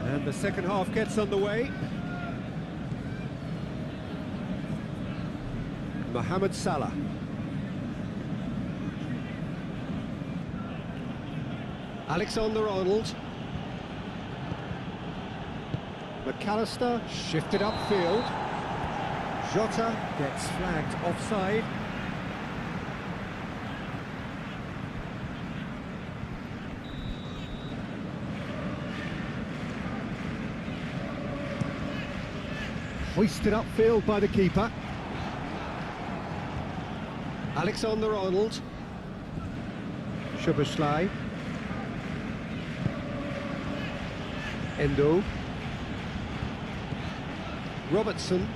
And the second half gets underway. Mohamed Salah. Alexander-Arnold. McAllister shifted upfield. Jota gets flagged offside. Hoisted upfield by the keeper. Alexander-Arnold. Szoboszlai. Endo. Robertson.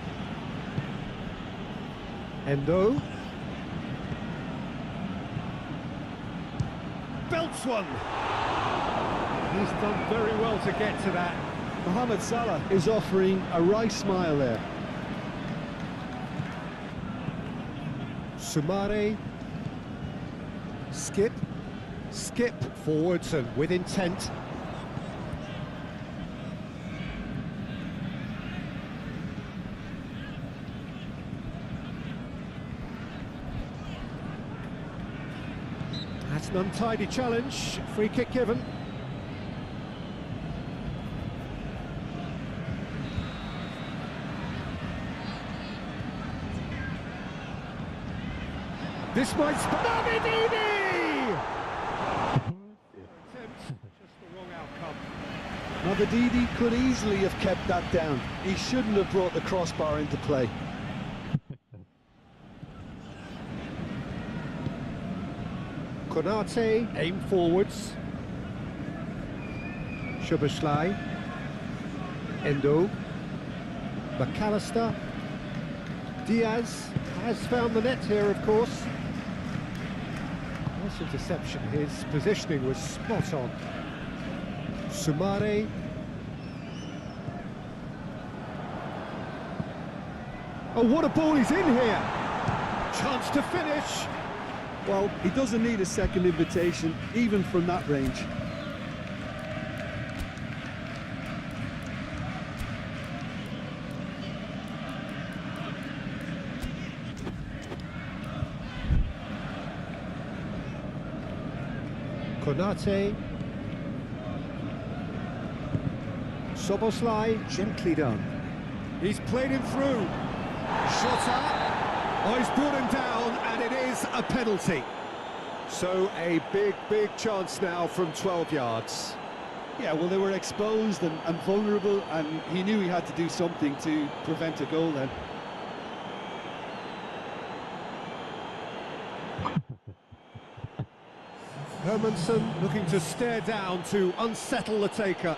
Endo. Belts one. He's done very well to get to that. Mohamed Salah is offering a wry smile there. Sumare. Skip forwards and with intent. That's an untidy challenge. Free kick given. This might Navididi! Just the wrong outcome. Navididi could easily have kept that down. He shouldn't have brought the crossbar into play. Konate, aim forwards. Szoboszlai. Endo. McAllister. Diaz has found the net here, of course. Nice interception. His positioning was spot on. Sumare. Oh, what a ball he's in here! Chance to finish. Well, he doesn't need a second invitation, even from that range. Konate. Szoboszlai, gently done. He's played him through. Shot up. Oh, he's brought him down, and it is a penalty. So a big chance now from 12 yards. Yeah, well, they were exposed and vulnerable, and he knew he had to do something to prevent a goal then. Hermansen looking to stare down to unsettle the taker.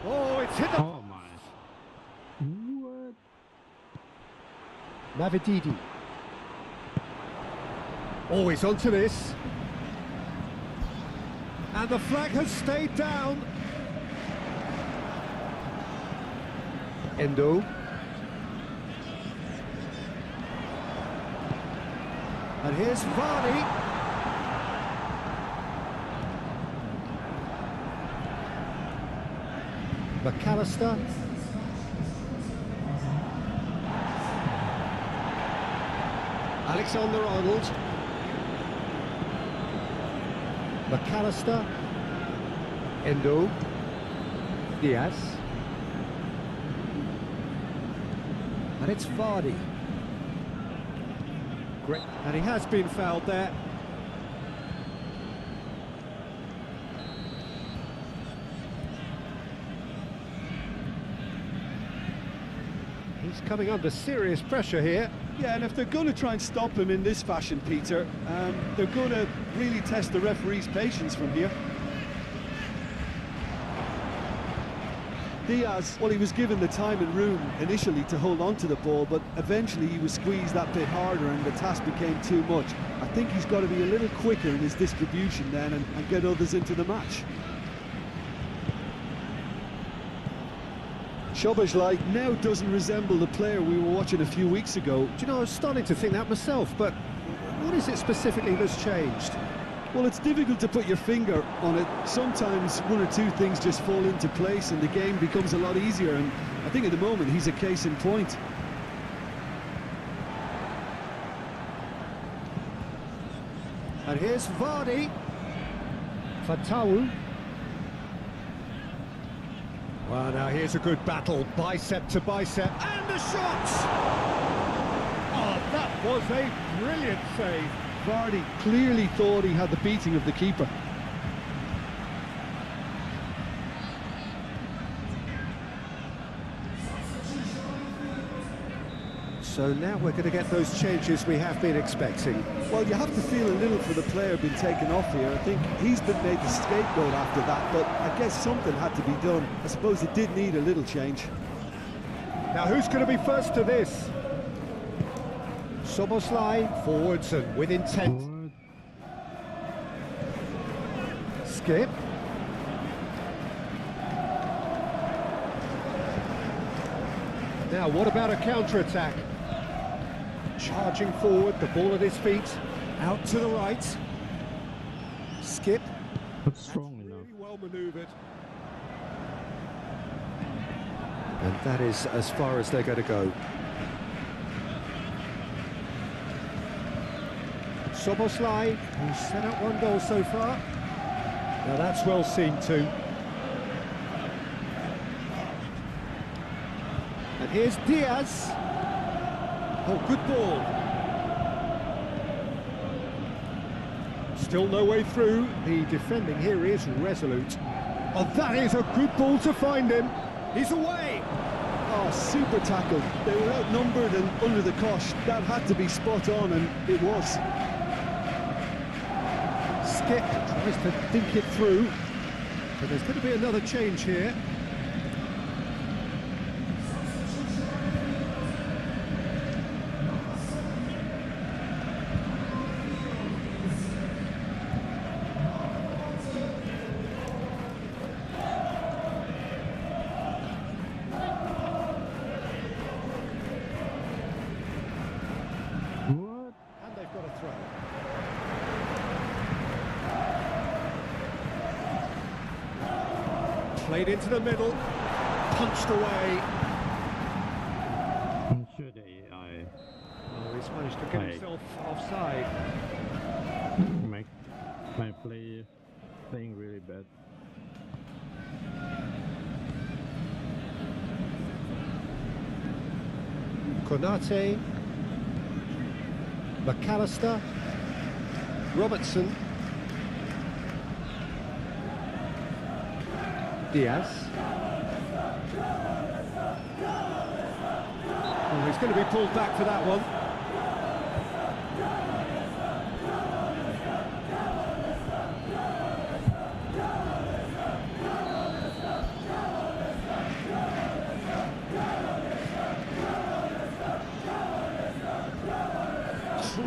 Oh, it's hit the... Oh my. What? Navididi. Always onto this. And the flag has stayed down. Endo. And here's Vardy. McAllister. Alexander-Arnold. McAllister. Endo. Diaz. And it's Vardy. Great. And he has been fouled there. He's coming under serious pressure here. Yeah, and if they're going to try and stop him in this fashion, Peter, they're going to really test the referee's patience from here. Diaz, well, he was given the time and room initially to hold on to the ball, but eventually he was squeezed that bit harder and the task became too much. I think he's got to be a little quicker in his distribution then and get others into the match. Szoboszlai now doesn't resemble the player we were watching a few weeks ago. Do you know, I was starting to think that myself, but what is it specifically that's changed? Well, it's difficult to put your finger on it. Sometimes one or two things just fall into place and the game becomes a lot easier, and I think at the moment he's a case in point. And here's Vardy. Fatawu. Well, now here's a good battle, bicep to bicep, and the shot! Oh, that was a brilliant save. Vardy clearly thought he had the beating of the keeper. So now we're going to get those changes we have been expecting. Well, you have to feel a little for the player being taken off here. I think he's been made the scapegoat after that, but I guess something had to be done. I suppose it did need a little change. Now who's going to be first to this? Szoboszlai forwards and with intent. Forward. Skip. Now what about a counter-attack? Charging forward, the ball at his feet, out to the right. Skip. But strong enough. Really well manoeuvred. And that is as far as they're going to go. Szoboszlai, who's set up one goal so far. Now that's well seen too. And here's Diaz. Oh, good ball. Still no way through. The defending here is resolute. Oh, that is a good ball to find him. He's away. Oh, super tackle. They were outnumbered and under the cosh. That had to be spot on, and it was. Skip tries to think it through. But there's going to be another change here. What? And they've got a throw. Played into the middle, punched away. I'm sure the AI Oh, he's managed to get Right. himself offside. my play playing really bad. Konate, McAllister, Robertson, Diaz. Oh, he's going to be pulled back for that one.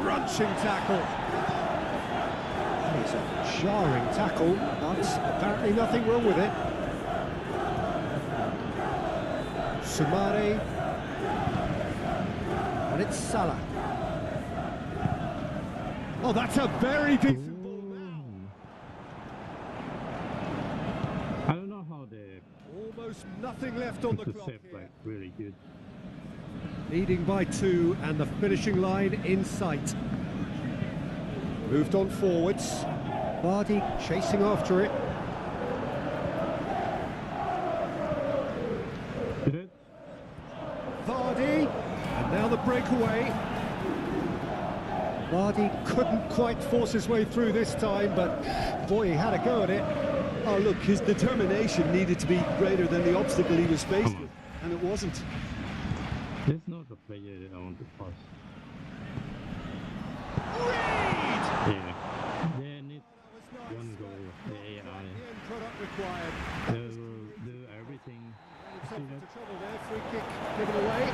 Crunching tackle. It's a jarring tackle, but apparently nothing wrong with it. Sumare. And it's Salah. Oh, that's a very decent ball now. I don't know how they Almost nothing left on the clock intercept here. like really good. Leading by 2 and the finishing line in sight. Moved on forwards. Vardy chasing after it. Did it? Vardy, and now the breakaway. Vardy couldn't quite force his way through this time, but boy, he had a go at it. Oh, look, his determination needed to be greater than the obstacle he was faced with, and it wasn't. There's not a player that I want to pass. Reed! Yeah. They need one goal. The AI. The end product required. They will do everything Free kick given away.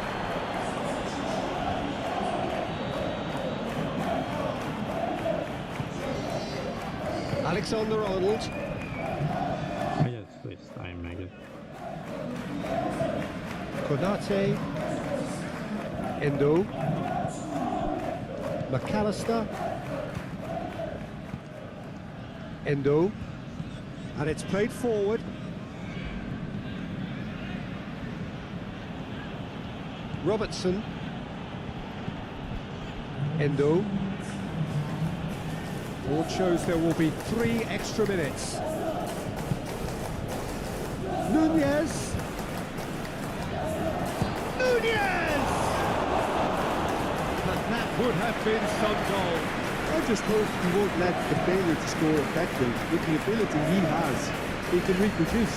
Alexander-Arnold. I just waste time, I guess. Konate. Endo. McAllister. Endo. And it's played forward. Robertson. Endo. Board shows there will be 3 extra minutes. Nunez! Nunez! And that would have been some goal. I just hope he won't let the failure to score affect him. With the ability he has, he can reproduce.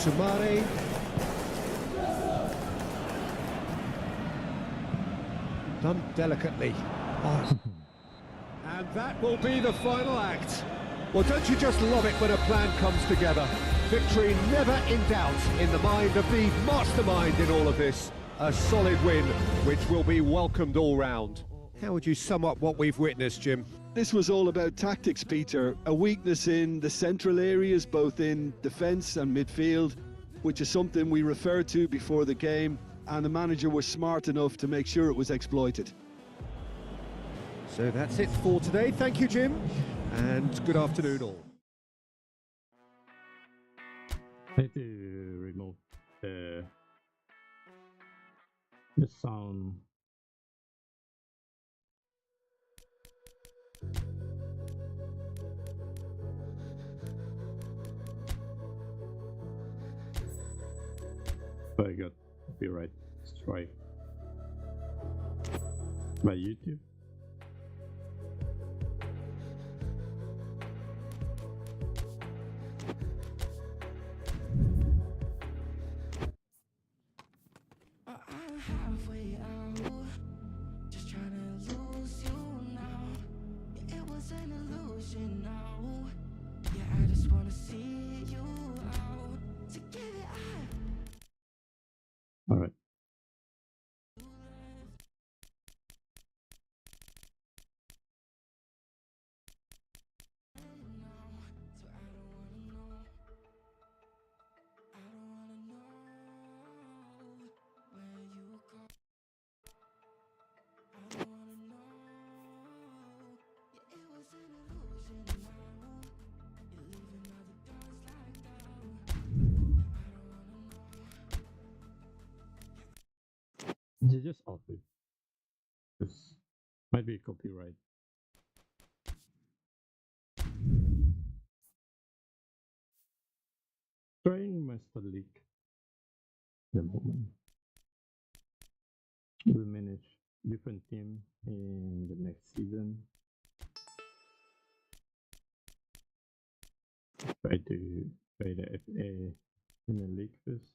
Sumare. Done delicately. Oh. And that will be the final act. Well, don't you just love it when a plan comes together? Victory never in doubt in the mind of the mastermind in all of this. A solid win, which will be welcomed all round. How would you sum up what we've witnessed, Jim? This was all about tactics, Peter. A weakness in the central areas, both in defence and midfield, which is something we referred to before the game, and the manager was smart enough to make sure it was exploited. So that's it for today. Thank you, Jim, and good afternoon all. I need to remove the sound. I got copyright strike by YouTube. All right. They just off it. This might be copyright. Trying master league. The moment we'll manage different team in the next season. Try to play the FA in the league first.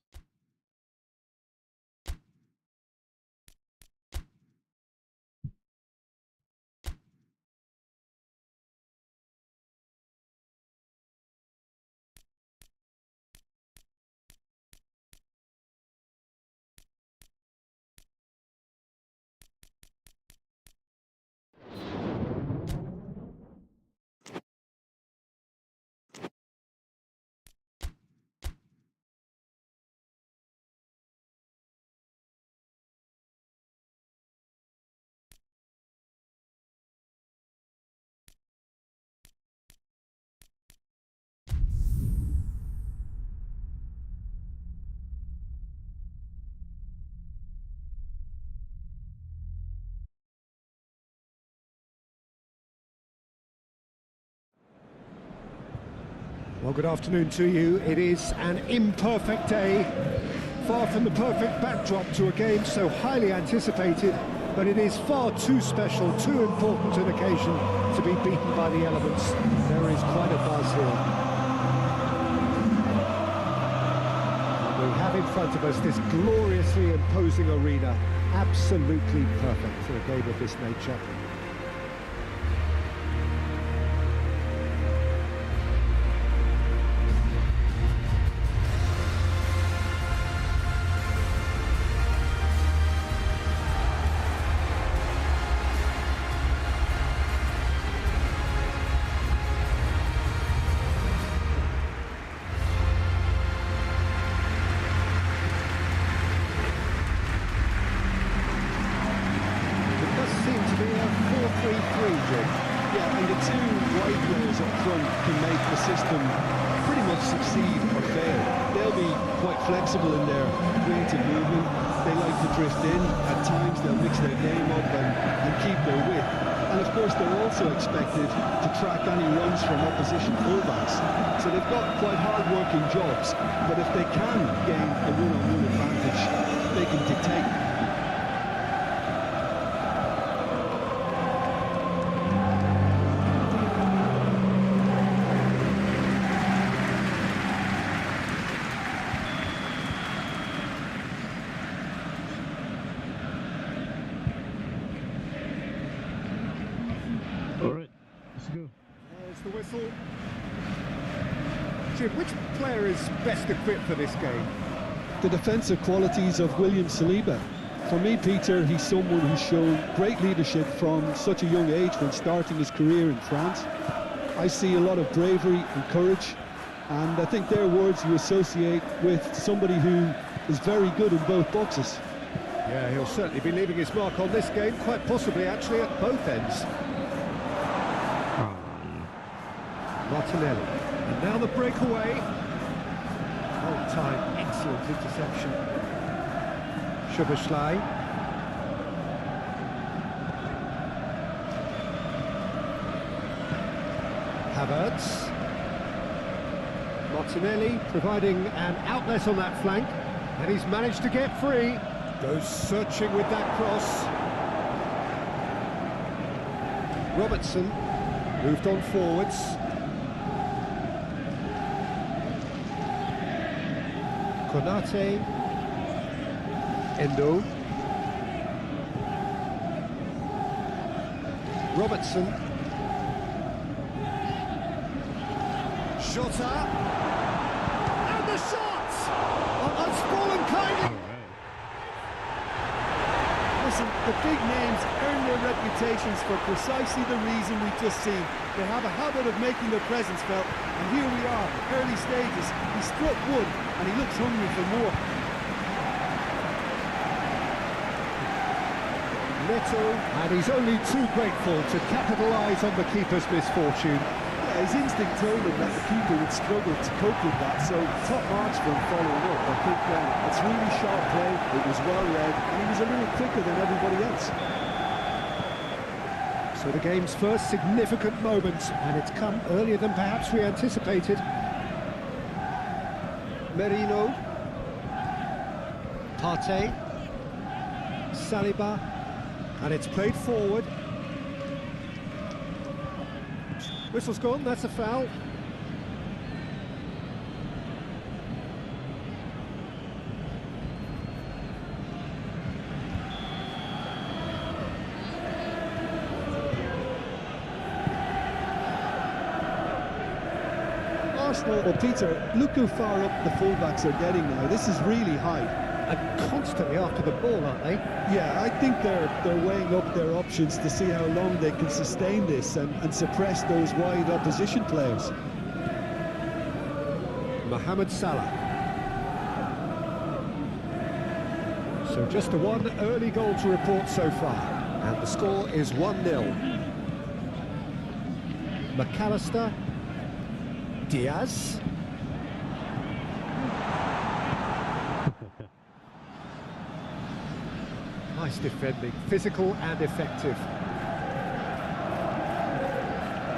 Well, good afternoon to you. It is an imperfect day, far from the perfect backdrop to a game so highly anticipated, but it is far too special, too important an occasion to be beaten by the elements. There is quite a buzz here. We have in front of us this gloriously imposing arena, absolutely perfect for a game of this nature. can make the system pretty much succeed or fail. They'll be quite flexible in their creative movement. They like to drift in. At times they'll mix their game up and keep their width. And of course they're also expected to track any runs from opposition fullbacks. So they've got quite hard-working jobs, but if they can gain a one-on-one advantage, they can dictate. There's the whistle. Jim, which player is best equipped for this game? The defensive qualities of William Saliba. For me, Peter, he's someone who's shown great leadership from such a young age when starting his career in France. I see a lot of bravery and courage, and I think they're words you associate with somebody who is very good in both boxes. Yeah, he'll certainly be leaving his mark on this game, quite possibly actually at both ends. Martinelli, and now the breakaway. Hold time, excellent interception. Szoboszlai. Havertz. Martinelli providing an outlet on that flank, and he's managed to get free. Goes searching with that cross. Robertson moved on forwards. Konate, Endo, Robertson, shot up, and the shot! Unspoilen kindly. Listen, the big names earn their reputations for precisely the reason we've just seen. They have a habit of making their presence felt, and here we are, early stages. He struck one, and he looks hungry for more. Neto, and he's only too grateful to capitalise on the keeper's misfortune. Yeah, his instinct told him that the keeper would struggle to cope with that, so top marks for him following up. I think it's really sharp play, it was well read, and he was a little quicker than everybody else. So the game's first significant moment, and it's come earlier than perhaps we anticipated. Merino, Partey, Saliba, and it's played forward. Whistle's gone, that's a foul. Well, Peter, look how far up the fullbacks are getting now. This is really high. And constantly after the ball, aren't they? Yeah, I think they're weighing up their options to see how long they can sustain this and suppress those wide opposition players. Mohamed Salah. So just the one early goal to report so far, and the score is 1-0. McAllister. Diaz. Nice defending, physical and effective.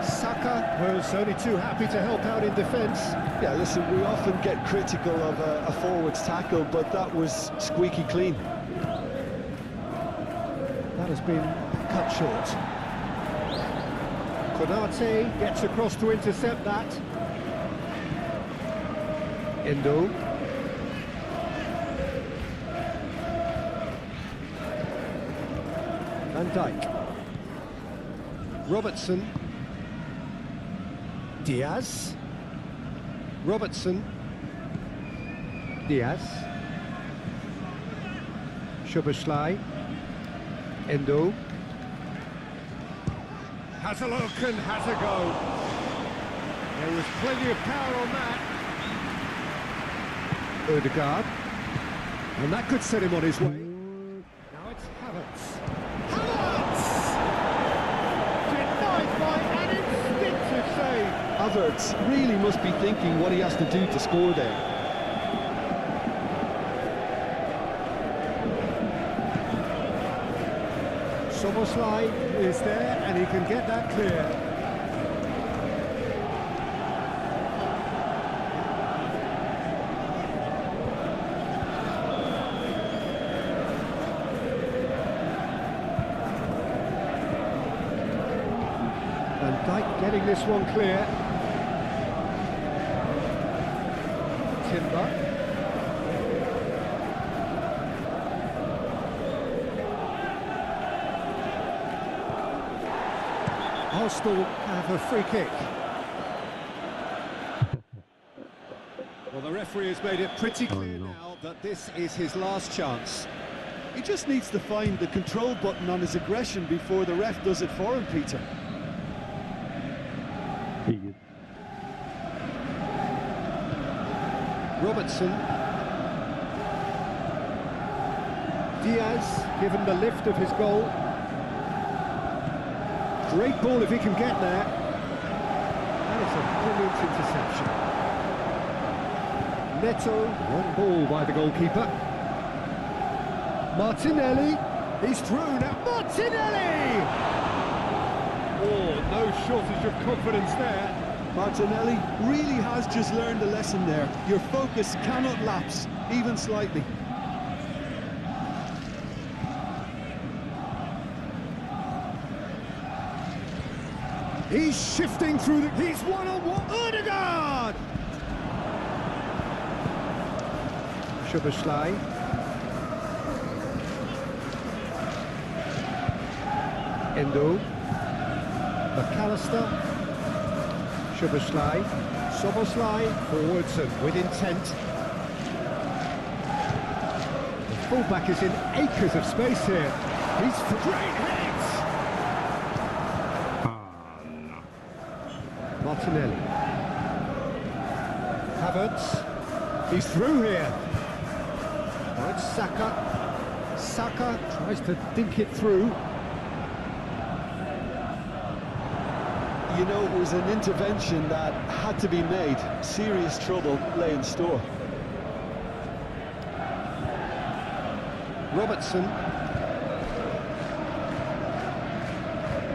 Saka was only too happy to help out in defence. Yeah, listen, we often get critical of a forward's tackle, but that was squeaky clean. That has been cut short. Konate gets across to intercept that. Endo. Van Dijk. Robertson. Diaz. Robertson. Diaz. Szoboszlai. Endo. Has a look and has a go. There was plenty of power on that. Odegaard, and that could set him on his way. Now it's Havertz. Havertz! Denied by an instinctive save. Havertz really must be thinking what he has to do to score there. Soboslai is there and he can get that clear. Benq getting this one clear. Timber. Arsenal have a free kick. Well, the referee has made it pretty clear now that this is his last chance. He just needs to find the control button on his aggression before the ref does it for him, Peter. Robertson. Diaz given the lift of his goal. Great ball if he can get there. That is a brilliant interception. Neto, one ball by the goalkeeper. Martinelli, he's through now. Martinelli! Oh, no shortage of confidence there. Martinelli really has just learned a lesson there. Your focus cannot lapse, even slightly. He's shifting through the... He's one-on-one. Odegaard! Szoboszlai. Endo. McAllister. Szoboszlai. Soboslai forwards and with intent. The fullback is in acres of space here. He's for great hits. Martinelli. Havertz. He's through here. Oh, it's Saka. Saka tries to dink it through. You know, it was an intervention that had to be made. Serious trouble lay in store. Robertson.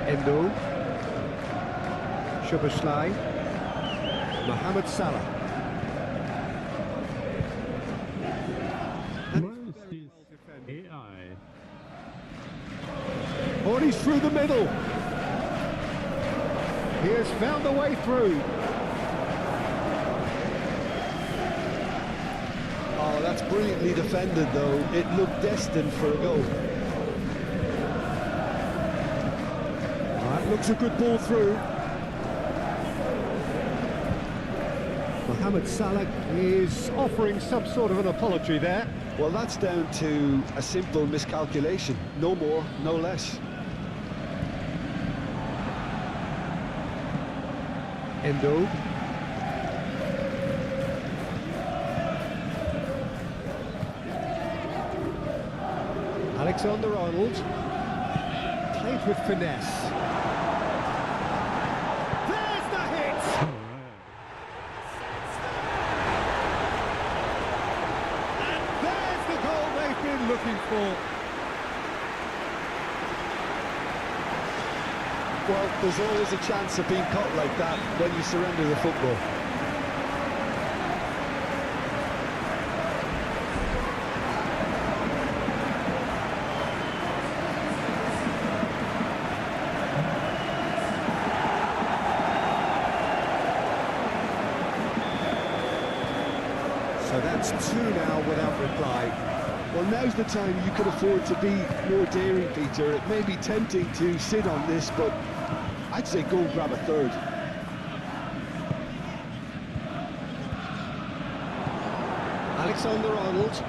Endo. Szoboszlai. Mohamed Salah. AI. Oh, he's through the middle. He has found a way through. Oh, that's brilliantly defended, though. It looked destined for a goal. That looks a good ball through. Mohamed Salah is offering some sort of an apology there. Well, that's down to a simple miscalculation. No more, no less. Endo. Alexander-Arnold. Played with finesse. There's the hit! And there's the goal they've been looking for. Well, there's always a chance of being caught like that when you surrender the football. So that's two now without reply. Well, now's the time you could afford to be more daring, Peter. It may be tempting to sit on this, but I'd say go grab a third. Alexander-Arnold.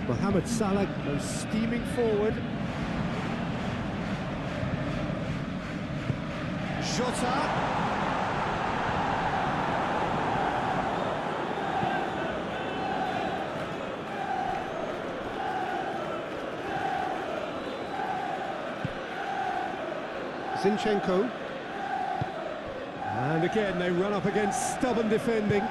Mohamed Salah goes steaming forward. Jota. Zinchenko. And again, they run up against stubborn defending.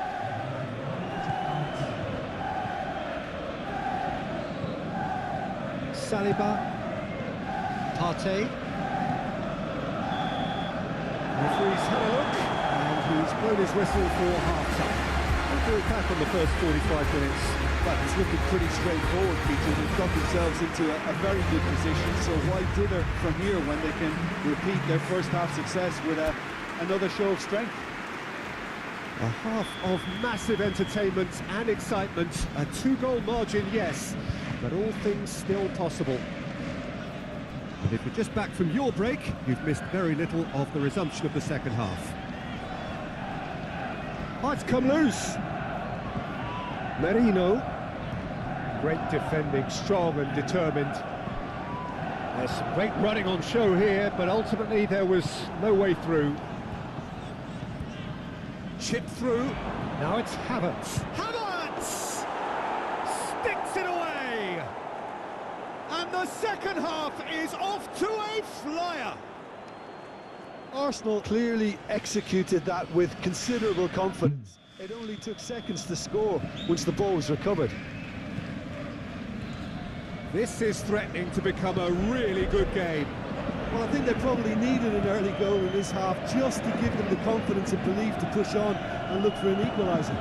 Saliba. Partey. Referee's had a look, and he's blown his whistle for half-time. We'll back on the first 45 minutes. But it's looking pretty straightforward, Peter. They've got themselves into a very good position, so why dither from here when they can repeat their first half success with another show of strength? A half of massive entertainment and excitement. A 2-goal margin, yes, but all things still possible. And if you're just back from your break, you've missed very little of the resumption of the second half. Oh, it's come loose. Merino. Great defending, strong and determined. There's some great running on show here, but ultimately there was no way through. Chip through. Now it's Havertz. Havertz! Sticks it away! And the second half is off to a flyer. Arsenal clearly executed that with considerable confidence. It only took seconds to score once the ball was recovered. This is threatening to become a really good game. Well, I think they probably needed an early goal in this half just to give them the confidence and belief to push on and look for an equaliser.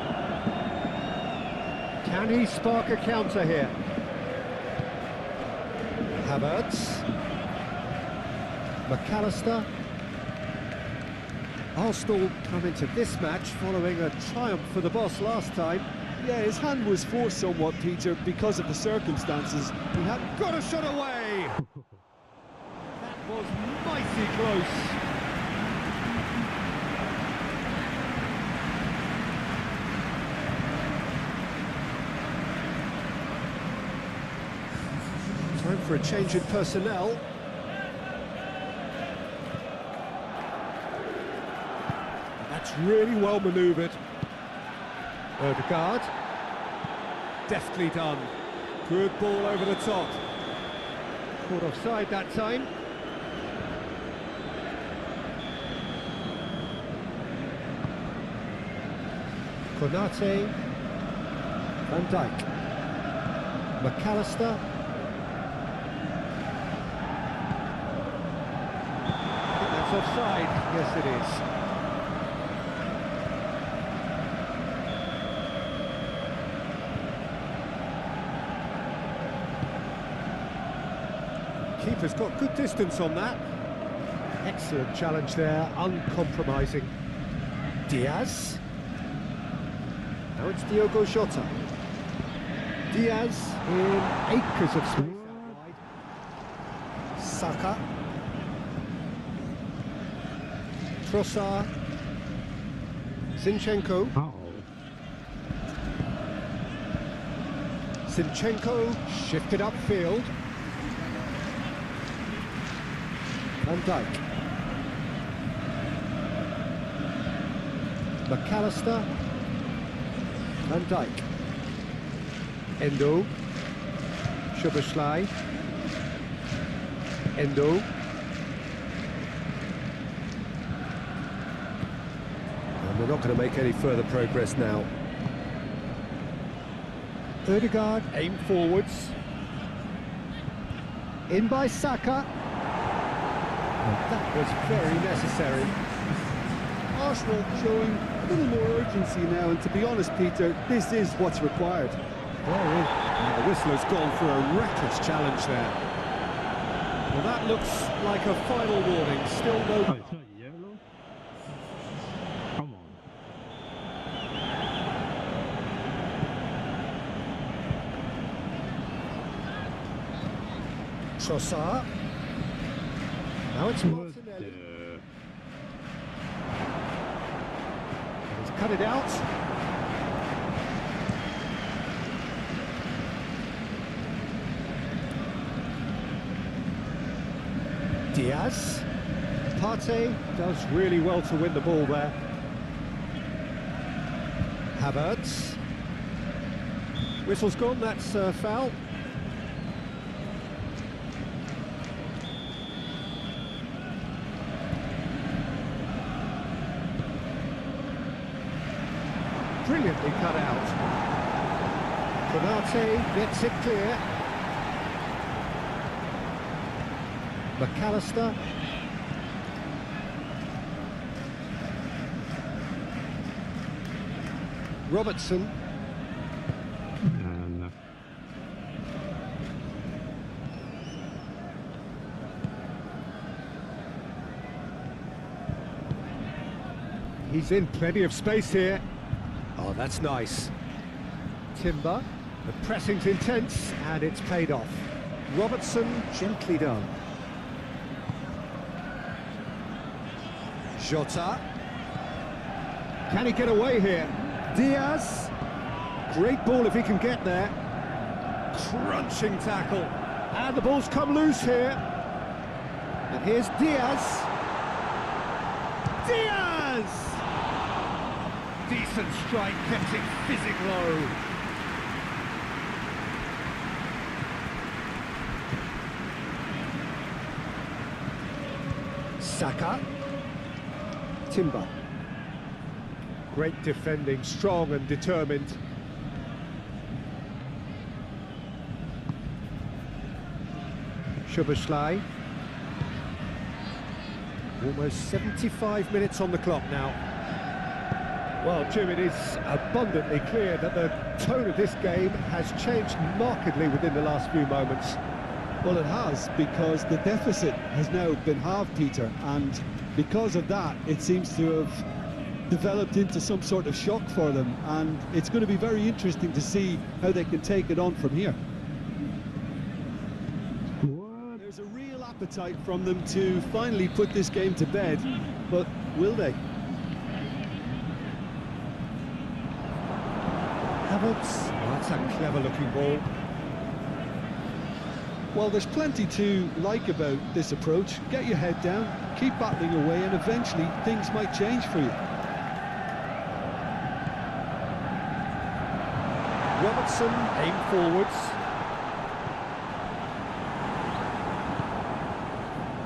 Can he spark a counter here? Havertz. McAllister. Arsenal come into this match following a triumph for the boss last time. Yeah, his hand was forced somewhat, Peter, because of the circumstances. He had Got a shot away! That was mighty close. Time for a change in personnel. That's really well manoeuvred. Odegaard. Deftly done. Good ball over the top. Caught offside that time. Konate. Van Dijk. McAllister. I think that's offside. Yes, it is. Keeper's got good distance on that. Excellent challenge there, uncompromising. Diaz. Now it's Diogo Jota. Diaz in acres of space out wide. Saka. Trossard. Zinchenko. Zinchenko shifted upfield. Van Dijk. McAllister. Van Dijk. Endo. Szoboszlai. Endo. And they're not going to make any further progress now. Odegaard aim forwards. In by Saka. That was very necessary. Arsenal showing a little more urgency now, and to be honest, Peter, this is what's required. And the whistle has gone for a reckless challenge there. Well, that looks like a final warning. Still no... Oh, it's not yellow? Come on. Trossard. Now it's Martinelli. He's cut it out. Diaz. Partey does really well to win the ball there. Havertz. Whistle's gone, that's a foul. brilliantly cut out. Konate gets it clear. McAllister. Robertson. No. He's in plenty of space here. Oh, that's nice. Timber. The pressing's intense and it's paid off. Robertson, gently done. Jota. Can he get away here? Diaz. Great ball if he can get there. Crunching tackle. And the ball's come loose here. And here's Diaz. Diaz! Decent strike, kept it fizzing low. Saka. Timber. Great defending, strong and determined. Szoboszlai. Almost 75 minutes on the clock now. Well, Jim, it is abundantly clear that the tone of this game has changed markedly within the last few moments. Well, it has, because the deficit has now been halved, Peter, and because of that, it seems to have developed into some sort of shock for them, and it's going to be very interesting to see how they can take it on from here. What? There's a real appetite from them to finally put this game to bed, but will they? Havertz. Oh, that's a clever-looking ball. Well, there's plenty to like about this approach. Get your head down, keep battling away, and eventually things might change for you. Robertson, aim forwards.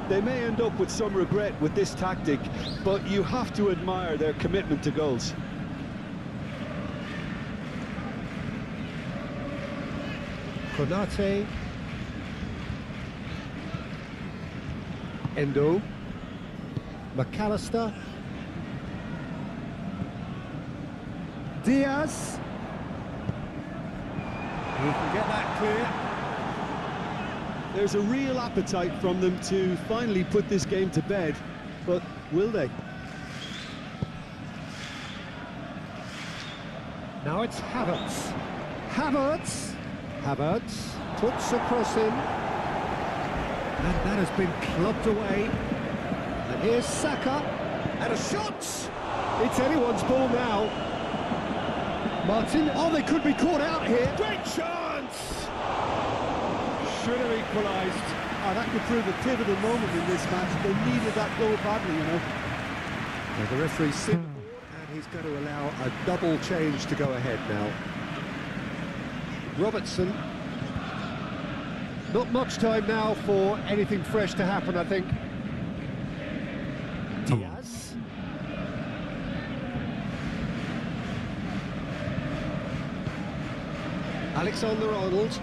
They may end up with some regret with this tactic, but you have to admire their commitment to goals. Konate. Endo. McAllister. Diaz. He can get that clear. There's a real appetite from them to finally put this game to bed, but will they? Now it's Havertz. Havertz. Havertz puts a cross in. And that has been clubbed away. And here's Saka. And a shot! It's anyone's ball now. Martin. Oh, they could be caught out here. Great chance! Should have equalised. Oh, that could prove a pivotal moment in this match. They needed that goal badly, you know. Now the referee's seen the board, and he's going to allow a double change to go ahead now. Robertson. Not much time now for anything fresh to happen, I think. Diaz. Alexander-Arnold.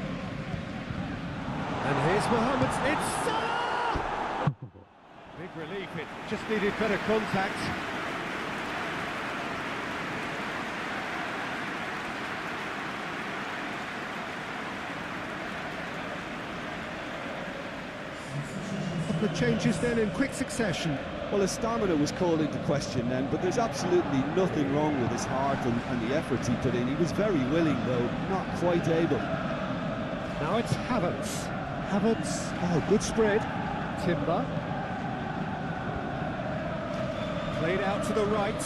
And here's Mohamed. It's Salah! Big relief, it just needed better contact. The changes then in quick succession. Well, his stamina was called into question then, but there's absolutely nothing wrong with his heart and the efforts he put in. He was very willing, though, not quite able. Now it's Havertz. Havertz, oh, good spread. Timber. Played out to the right.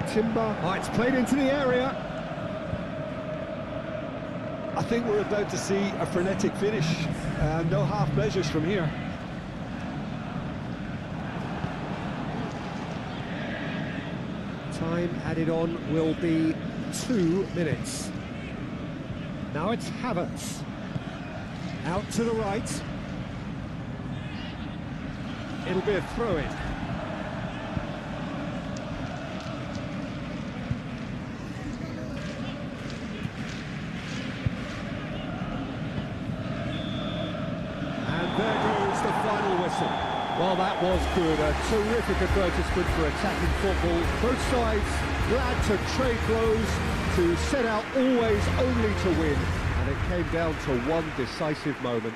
Timber, oh, it's played into the area. I think we're about to see a frenetic finish. No half measures from here. Time added on will be 2 minutes. Now it's Havertz. Out to the right. It'll be a throw-in. And there goes the final whistle. Well, that was good. A terrific advertisement for attacking football. Both sides glad to trade blows, to set out always only to win. And it came down to one decisive moment.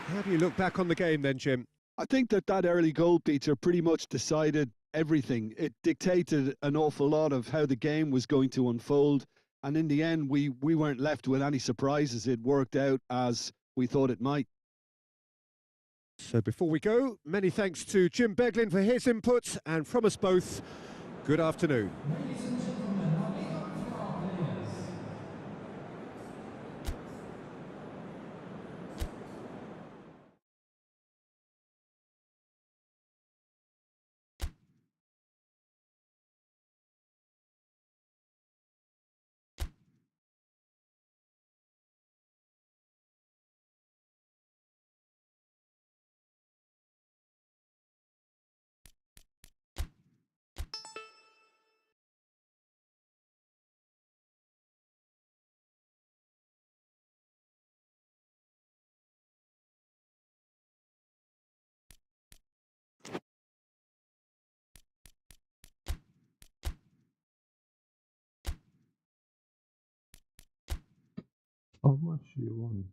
How do you look back on the game then, Jim? I think that early goal, Peter, pretty much decided everything. It dictated an awful lot of how the game was going to unfold. And in the end, we weren't left with any surprises. It worked out as we thought it might. So before we go, many thanks to Jim Beglin for his input, and from us both, good afternoon. How much do you want?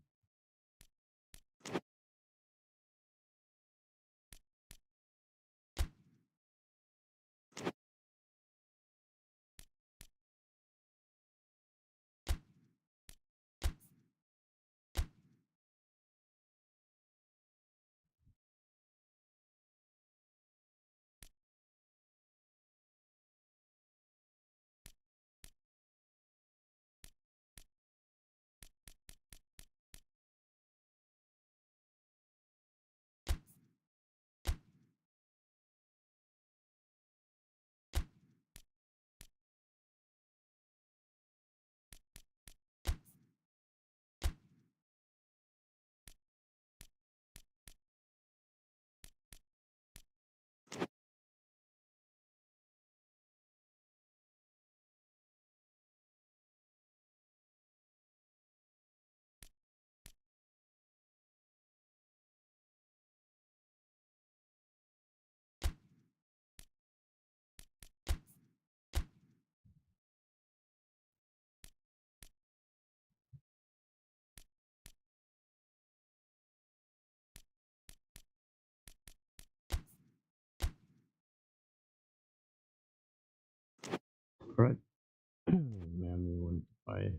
Right. Man, we want to buy.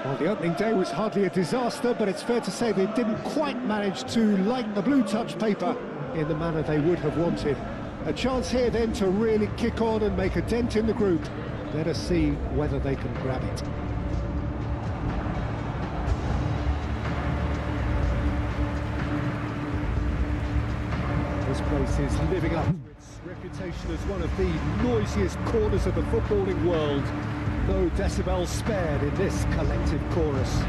Well, the opening day was hardly a disaster, but it's fair to say they didn't quite manage to light the blue touch paper in the manner they would have wanted. A chance here then to really kick on and make a dent in the group. Let us see whether they can grab it. This place is living up to its reputation as one of the noisiest corners of the footballing world. No decibels spared in this collective chorus.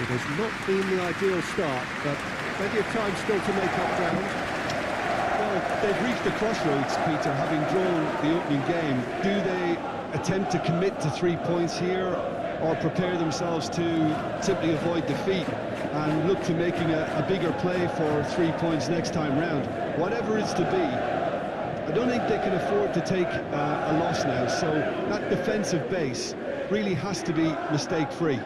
It has not been the ideal start, but plenty of time still to make up ground. Well, they've reached the crossroads, Peter, having drawn the opening game. Do they attempt to commit to 3 points here, or prepare themselves to simply avoid defeat and look to making a bigger play for 3 points next time round? Whatever it's to be, I don't think they can afford to take a loss now, so that defensive base really has to be mistake-free.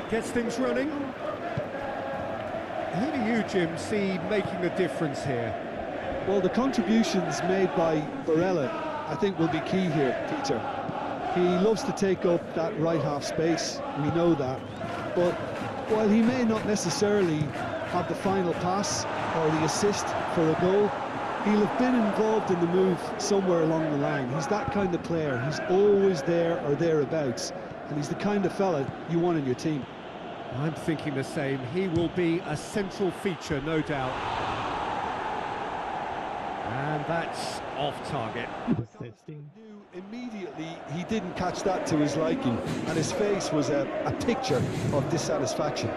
Gets things running. Who do you, Jim, see making a difference here? Well, the contributions made by Barella, I think, will be key here, Peter. He loves to take up that right half space, we know that. But while he may not necessarily have the final pass or the assist for a goal, he'll have been involved in the move somewhere along the line. He's that kind of player. He's always there or thereabouts. And he's the kind of fella you want in your team. I'm thinking the same. He will be a central feature, no doubt. And that's off target. Immediately, he didn't catch that to his liking, and his face was a picture of dissatisfaction.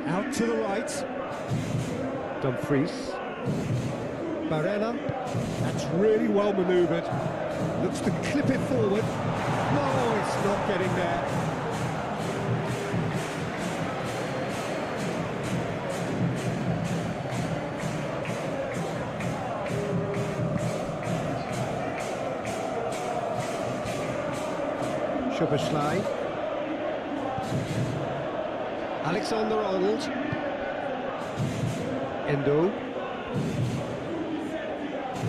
Out to the right. Dumfries. Barella. That's really well manoeuvred. Looks to clip it forward. No, it's not getting there. Szoboszlai. Alexander-Arnold. Endo.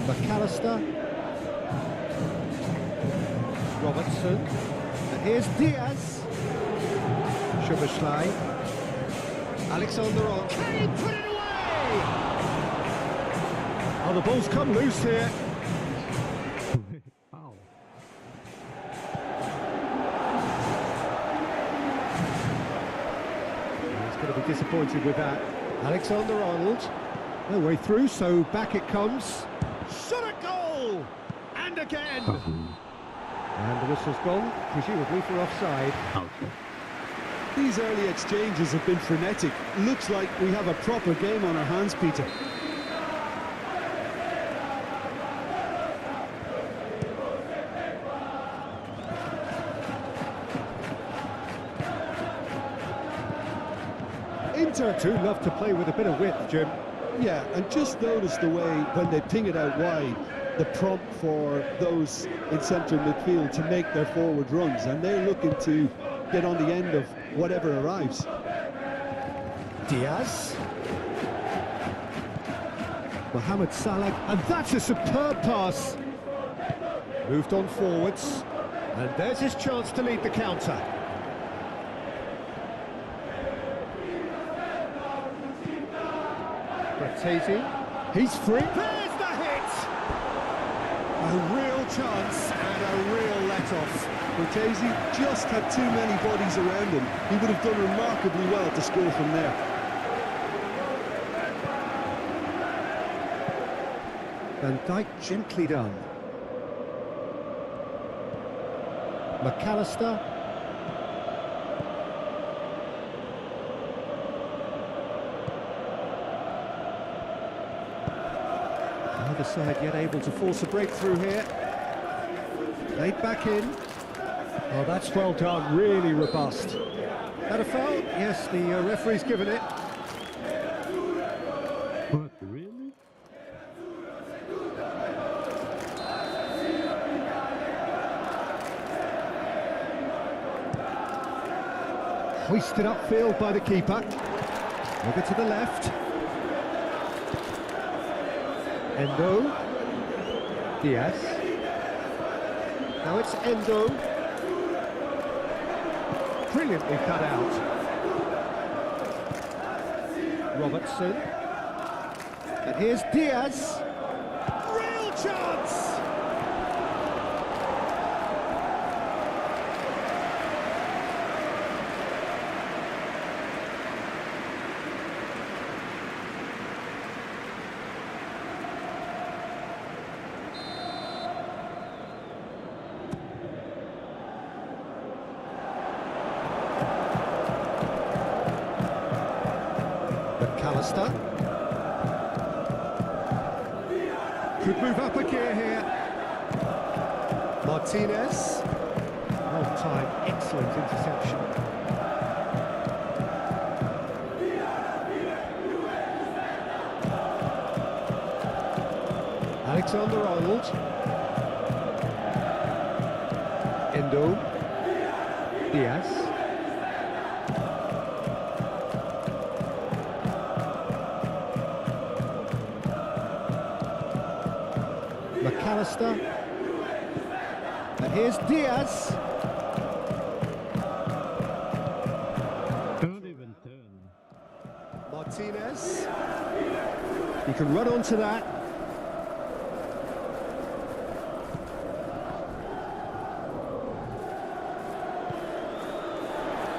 McAllister. Robertson. And here's Diaz. Szoboszlai. Alexander-Arnold. Can he put it away? Oh, the ball's come loose here. Disappointed with that. Alexander-Arnold, no way through, so back it comes. Shot a goal! And again! And the whistle's gone, presumably for offside. These early exchanges have been frenetic. Looks like we have a proper game on our hands, Peter. Inter too love to play with a bit of width, Jim. Yeah, and just notice the way when they ping it out wide, the prompt for those in central midfield to make their forward runs, and they're looking to get on the end of whatever arrives. Diaz. Mohamed Salah, and that's a superb pass. Moved on forwards, and there's his chance to lead the counter. He's free. There's the hit! A real chance and a real let-off. Cortese just had too many bodies around him. He would have done remarkably well to score from there. Van Dijk gently done. McAllister. Neither side yet able to force a breakthrough here. Laid back in. Oh, that's well done, really robust. That a foul? Yes, the referee's given it. What, really? Hoisted upfield by the keeper. Over to the left. Endo. Diaz. Now it's Endo. Brilliantly cut out. Robertson. And here's Diaz. Real chance! McAllister. Could move up a gear here. Martinez. On time, excellent interception. Alexander-Arnold. Endo. Diaz. McAllister. And here's Diaz. Can't even turn. Martinez. He can run onto that.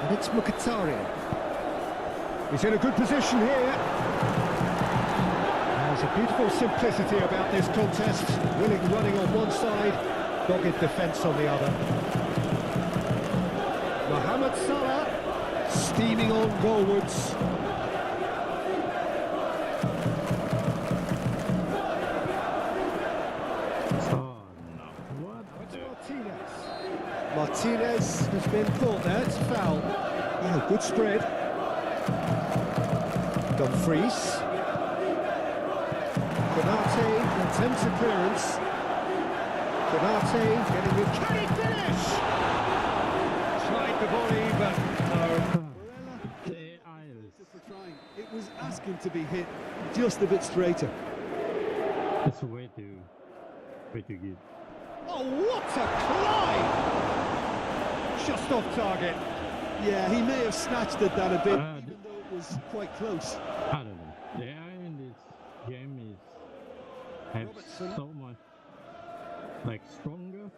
And it's Mkhitaryan. He's in a good position here. There's a beautiful simplicity about this contest. Willing running on one side, dogged defence on the other. Mohamed Salah steaming on goalwards. Oh no. What? It's Martinez. Martinez has been caught there, it's a foul. Oh, good spread. Dumfries. Konate attempts a clearance. Konate getting it. Can he finish? Tried the volley, but no. The AI is... For trying. It was asking to be hit just a bit straighter. It's way too good. Oh, what a climb! Just off target. Yeah, he may have snatched at that a bit, even though it was quite close. I don't know. The AI in this game is have Robertson. so much like stronger.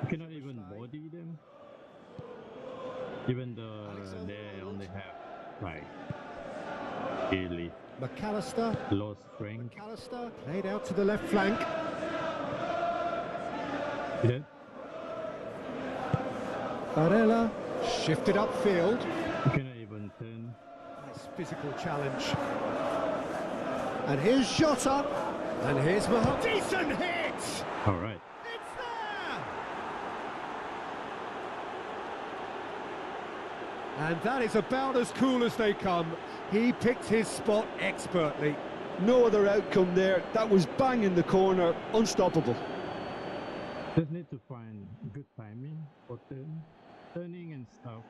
You cannot even body them. Even though they only have like really McAllister. low strength. McAllister played out to the left flank. Yeah. Barella shifted upfield. You cannot even turn. Nice physical challenge. And here's Jota. And here's Mohamed. Decent hit! Alright. It's there! And that is about as cool as they come. He picked his spot expertly. No other outcome there. That was bang in the corner, unstoppable. Just need to find good timing for turning and stuff.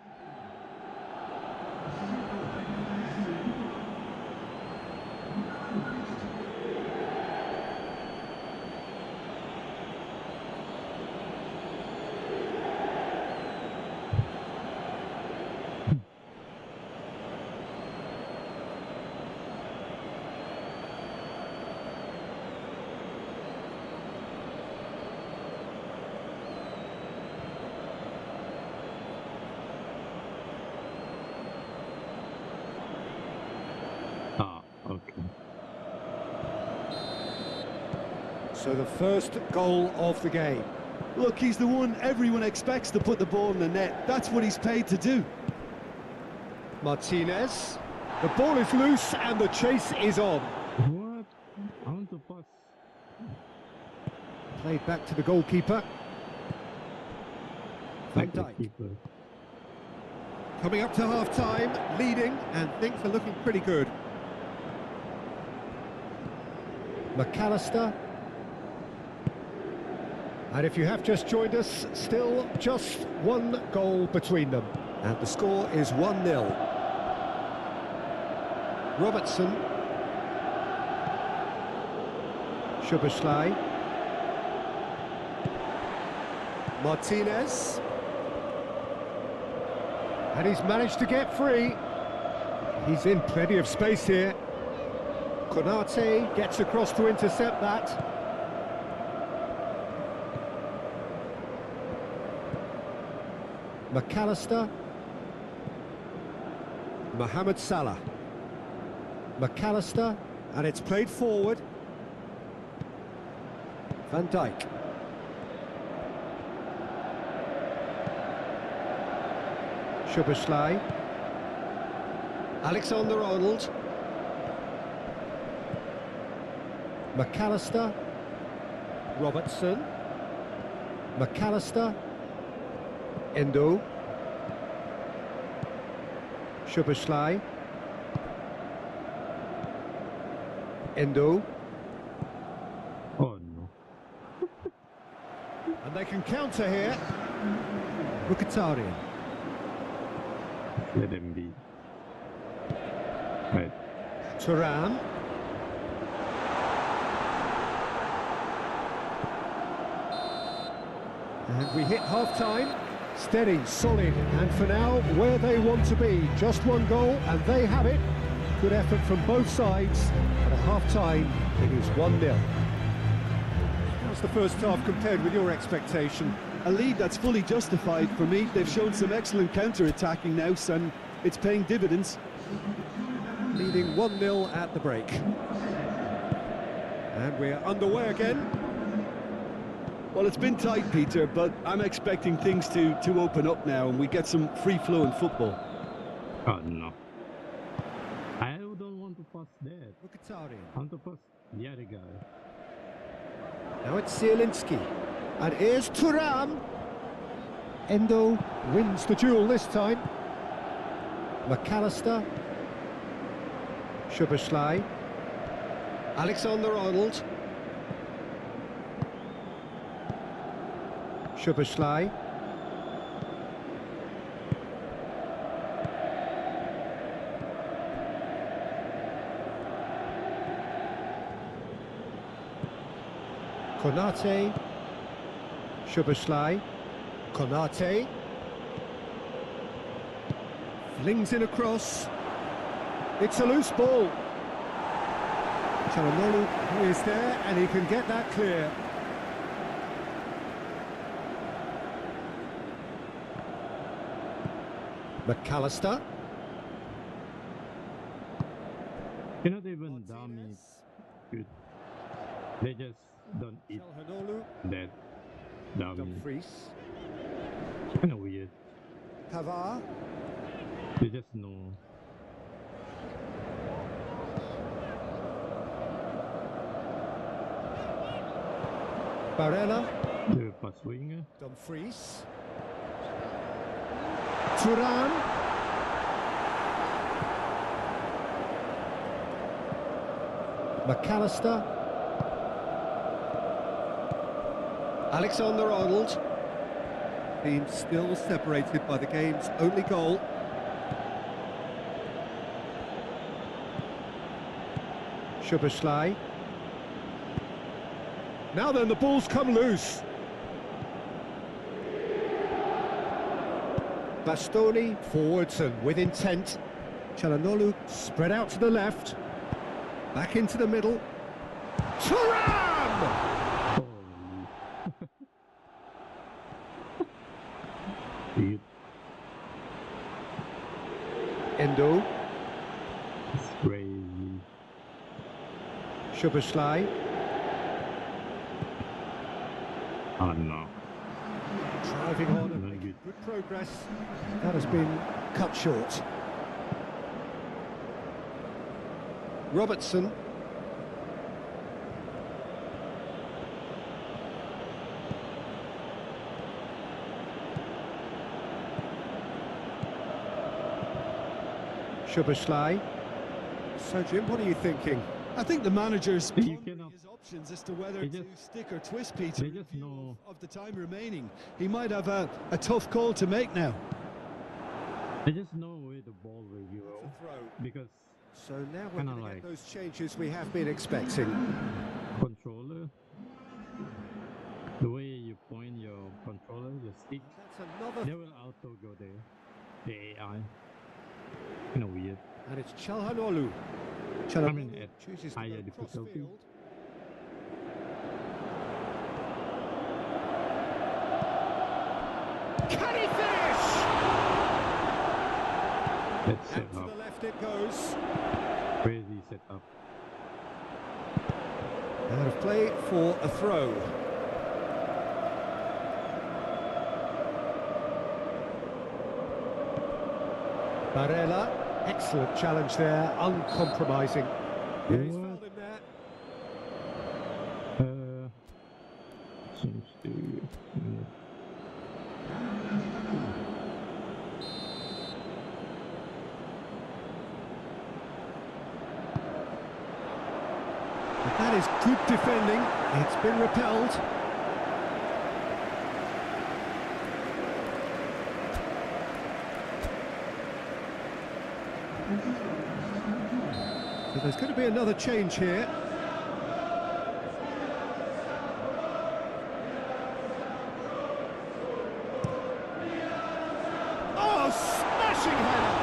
Okay. So the first goal of the game. Look, he's the one everyone expects to put the ball in the net. That's what he's paid to do. Martinez. The ball is loose and the chase is on. What? I want to pass. Played back to the goalkeeper. Van Like the Dijk. keeper. Coming up to half-time, leading, and things are looking pretty good. McAllister. And if you have just joined us, still just one goal between them. And the score is 1-0. Robertson. Szoboszlai. Martinez. And he's managed to get free. He's in plenty of space here. Konate gets across to intercept that. McAllister. Mohamed Salah. McAllister, and it's played forward. Van Dijk. Szoboszlai. Alexander-Arnold. McAllister. Robertson. McAllister. Endo. Szoboszlai. Endo. Oh no. And they can counter here. Mkhitaryan. Let him be. Right. Thuram. And we hit half-time. Steady, solid, and for now, where they want to be. Just one goal, and they have it. Good effort from both sides. At half-time, it is 1-0. How's the first half compared with your expectation? A lead that's fully justified for me. They've shown some excellent counter-attacking now, and it's paying dividends. Leading 1-0 at the break. And we're underway again. Well, it's been tight, Peter, but I'm expecting things to open up now and we get some free-flowing football. Oh no. I don't want to pass that. Mkhitaryan. I want to pass the other guy. Now it's Zielinski. And here's Thuram. Endo wins the duel this time. McAllister. Szoboszlai. Alexander-Arnold. Szoboszlai. Konate. Szoboszlai. Konate. Flings in a cross. It's a loose ball. Çalhanoğlu is there and he can get that clear. McAllister. You're not even dummy. Good. They just don't eat Çalhanoğlu. that dummy. Dumfries. Kinda weird. Pavard. They just know. Barella. They're pass winger. Dumfries. Thuram. McAllister. Alexander-Arnold. Team still separated by the game's only goal. Szoboszlai. Now then, the ball's come loose. Bastoni forwards and with intent. Çalhanoğlu spread out to the left. Back into the middle. Thuram! Holy. Dude, Endo. it's crazy. Szoboszlai. Oh no. Driving on and Very making good. good progress. That has been cut short. Robertson. Szoboszlai. So Jim, what are you thinking? I think the manager's You pondering cannot- his options as to whether They to just- stick or twist, Peter, they in just view know- of the time remaining. He might have a tough call to make now. I just know where the ball will go It's a throw. because So now we're Kinda going to get like- those changes we have been expecting. controller, the way you point your controller, your stick, That's another, they will auto go there. The AI. Kinda weird. and it's Çalhanoğlu. I mean, at chooses to higher go difficulty. cross-field. Can he finish? Let's set And to up. the left it goes. Crazy setup. Out of play for a throw. Barella, excellent challenge there, uncompromising. Yeah, he's What? fouled him there. Change to But that is good defending. It's been repelled. So there's going to be another change here. Oh, smashing header!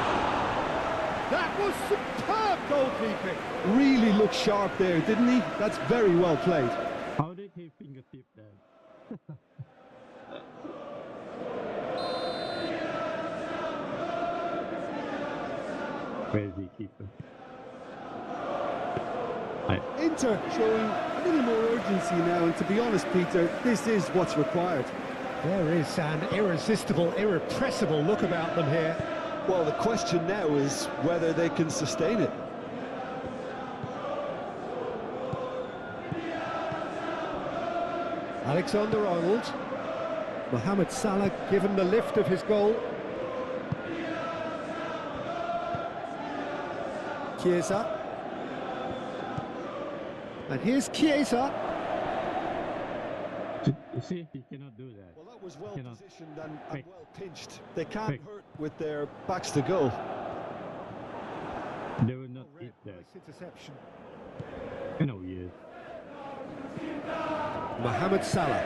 That was superb goalkeeping. Really looked sharp there, didn't he? That's very well played. how did he fingertip that? Where's the keeper? Inter showing a little more urgency now, and to be honest, Peter, this is what's required. There is an irresistible, irrepressible look about them here. Well, the question now is whether they can sustain it. Alexander-Arnold. Mohamed Salah given the lift of his goal. Chiesa. And here's Chiesa. You see, he cannot do that. Well, that was well Cannot positioned and pick. well pinched. They can't Pick. hurt with their backs to goal. They will not eat that. Nice interception. I know he is. Mohamed Salah.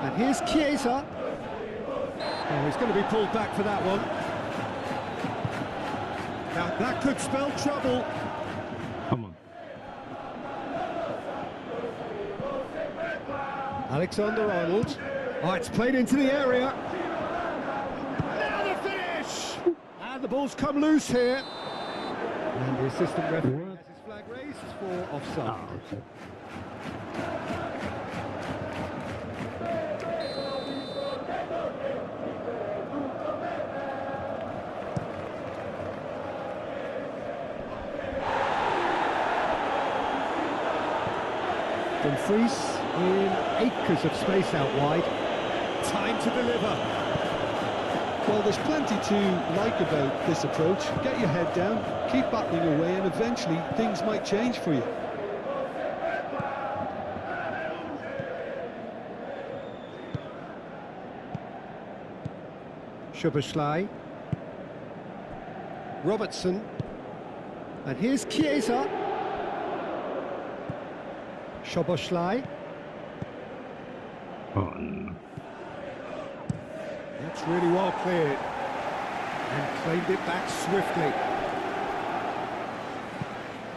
And here's Chiesa. Oh, he's going to be pulled back for that one. Now, that could spell trouble. Come on. Alexander-Arnold. Oh, it's played into the area. Now the finish! And the ball's come loose here. And the assistant referee What? has his flag raised for offside. Oh, okay. Dumfries in acres of space out wide. Time to deliver. Well, there's plenty to like about this approach. Get your head down, keep battling away, and eventually things might change for you. Szoboszlai. Robertson. And here's Chiesa. Szoboszlai. Oh no. That's really well cleared. And claimed it back swiftly.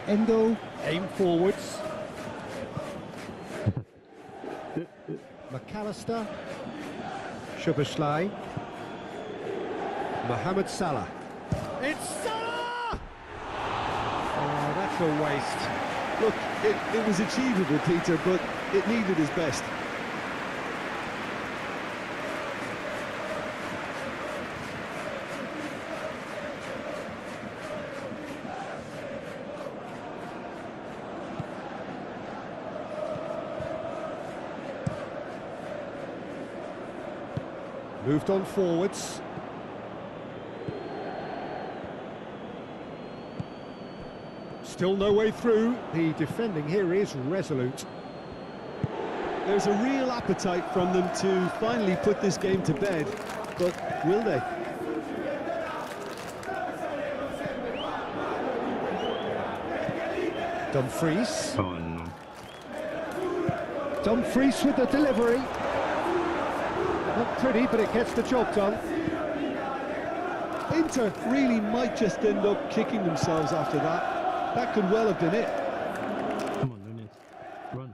Endo, aim forwards. McAllister. Szoboszlai. Mohamed Salah. It's Salah! Oh, that's a waste. Look, it was achievable, Peter, but it needed his best. Moved on forwards. Still no way through. The defending here is resolute. There's a real appetite from them to finally put this game to bed, but will they? Dumfries. Oh no. Dumfries with the delivery. Not pretty, but it gets the job done. Inter really might just end up kicking themselves after that. That could well have been it. Come on, Nunes. Run.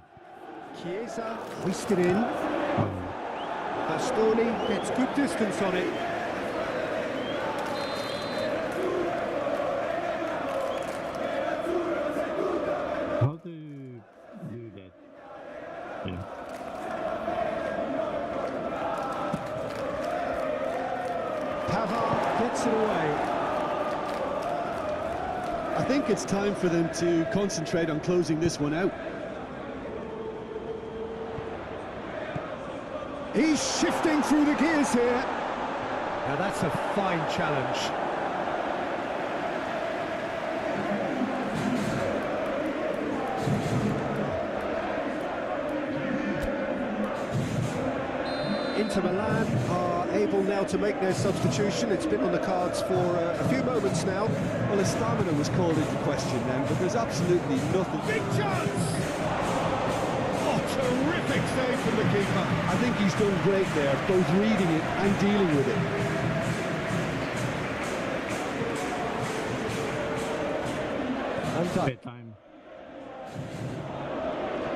Chiesa hoisted in. Oh, Bastoni gets good distance on it. how do you do that? Yeah. Pavard gets it away. I think it's time for them to concentrate on closing this one out. He's shifting through the gears here. Now that's a fine challenge. Inter Milan are able now to make their substitution. It's been on the cards for a few moments now. Well, his stamina was called into question then, but there's absolutely nothing. Big chance! Oh, terrific save from the keeper. I think he's done great there, both reading it and dealing with it. Great time.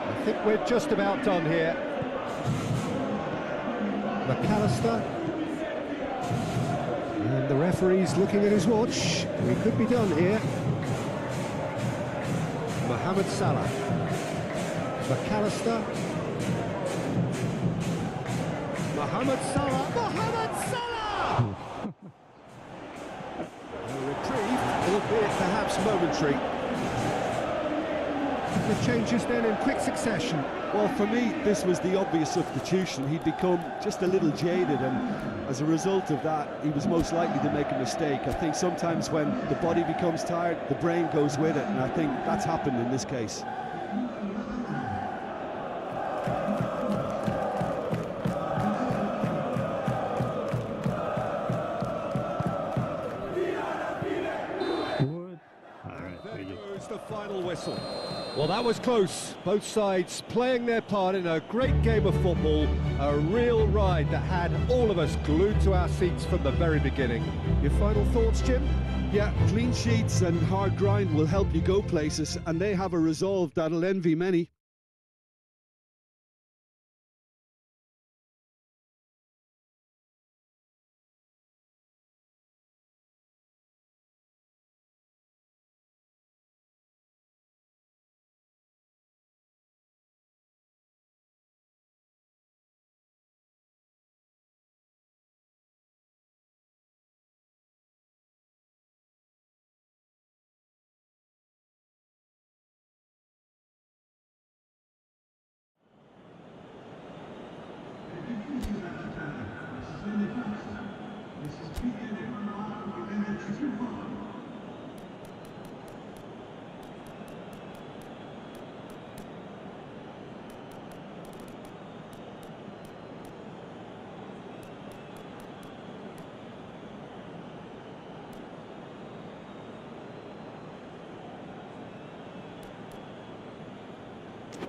I think we're just about done here. McAllister. And the referee's looking at his watch. We could be done here. Mohamed Salah. McAllister. Mohamed Salah. Mohamed Salah! A reprieve, albeit perhaps momentary. The changes then in quick succession. Well, for me, this was the obvious substitution. He'd become just a little jaded, and as a result of that, he was most likely to make a mistake. I think sometimes when the body becomes tired, the brain goes with it, and I think that's happened in this case. The final whistle. Well, that was close. Both sides playing their part in a great game of football, a real ride that had all of us glued to our seats from the very beginning. Your final thoughts, Jim? Yeah, clean sheets and hard grind will help you go places, and they have a resolve that'll envy many.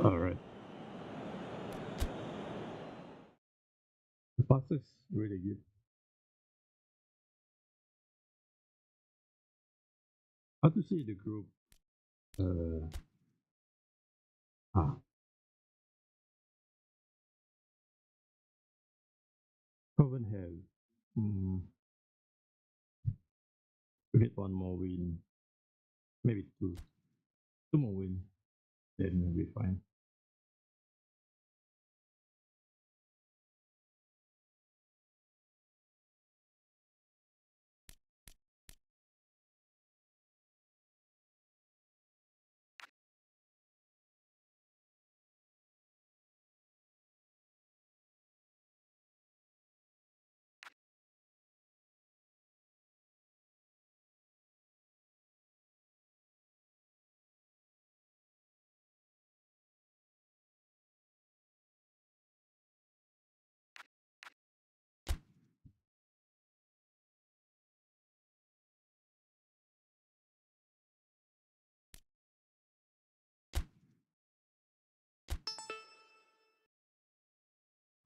All right. The pass is really good. How to see the group? Covenham. We get one more win, maybe two more wins, then we'll be fine.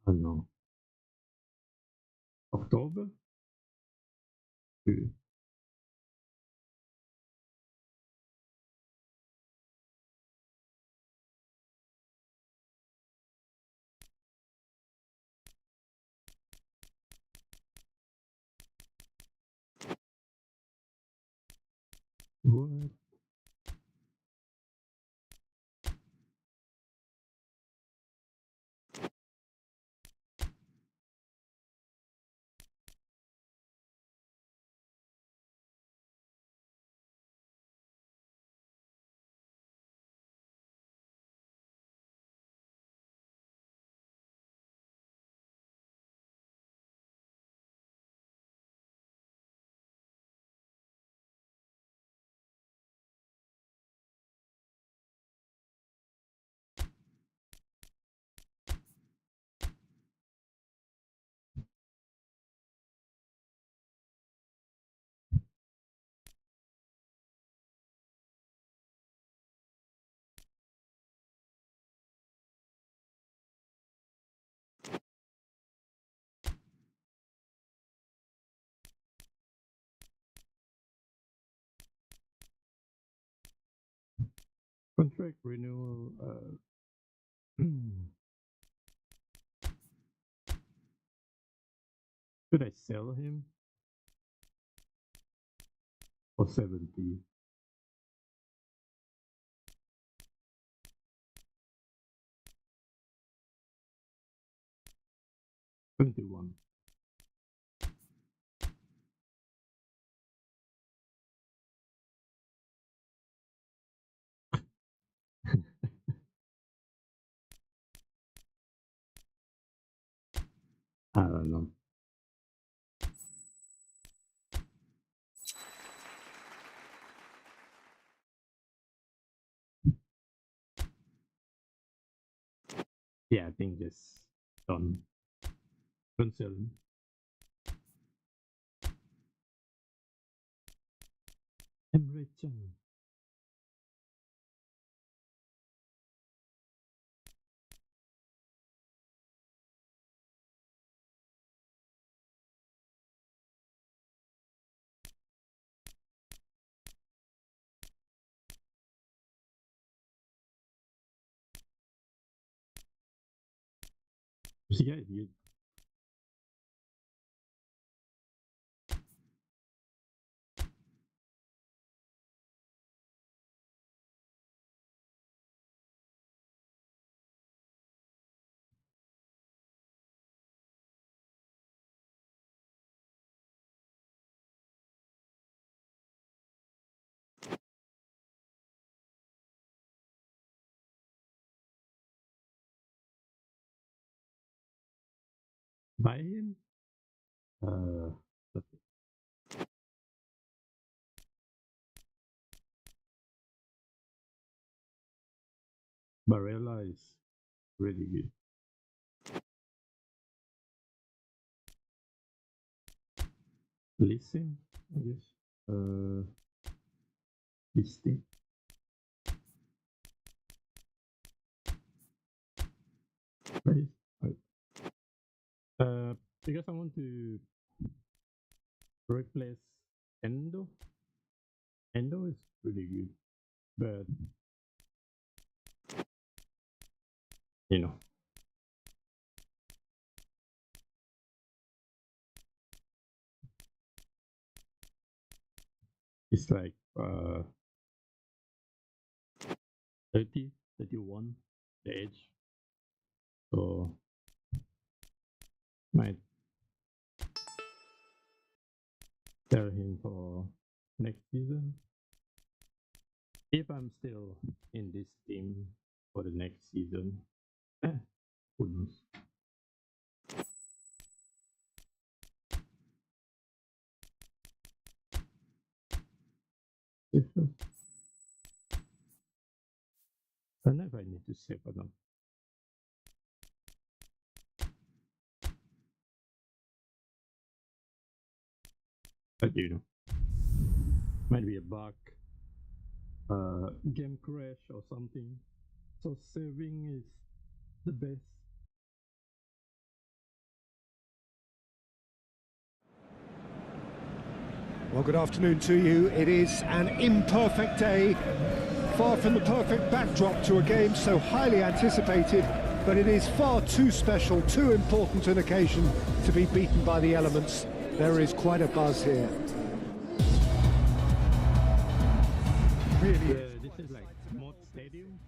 I don't know. October? What? contract renewal. Should I sell him for 70? $21. I don't know. Yeah, I think just don't sell him. Emre-chan. Yeah, you. Buy him? Okay. Barella is really good. Listen, I guess. Listing. Right. Because I want to replace Endo. Endo is pretty good, but you know, it's like 30, 31 the edge. So might sell him for next season. If I'm still in this team for the next season, who knows? I don't know if I need to save or not. But you know, might be a bug, game crash or something. So saving is the best. Well, good afternoon to you. It is an imperfect day, far from the perfect backdrop to a game so highly anticipated, but it is far too special, too important an occasion to be beaten by the elements. There is quite a buzz here. Really, this is like mod stadium,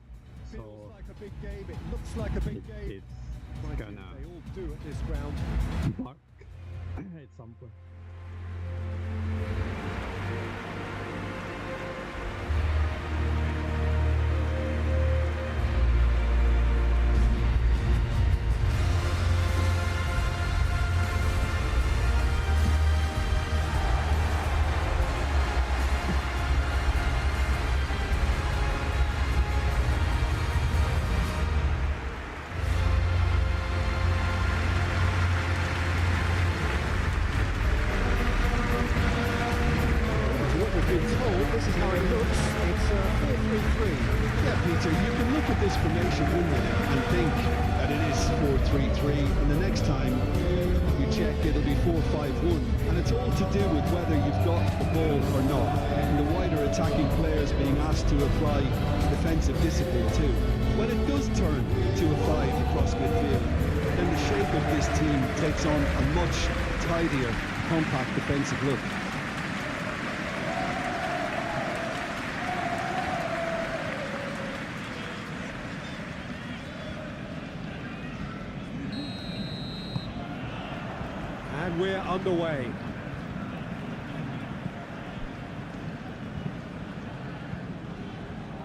so feels like a big game. It looks like a big game. it's gonna They all do at this ground. bug at some point. This is how it looks. It's 4-3-3. Yeah, Peter, you can look at this formation, wouldn't you, and think that it is 4-3-3, and the next time you check, it'll be 4-5-1, and it's all to do with whether you've got the ball or not, and the wider attacking players being asked to apply defensive discipline too. When it does turn to a 5 across midfield, then the shape of this team takes on a much tidier, compact defensive look. And we're underway.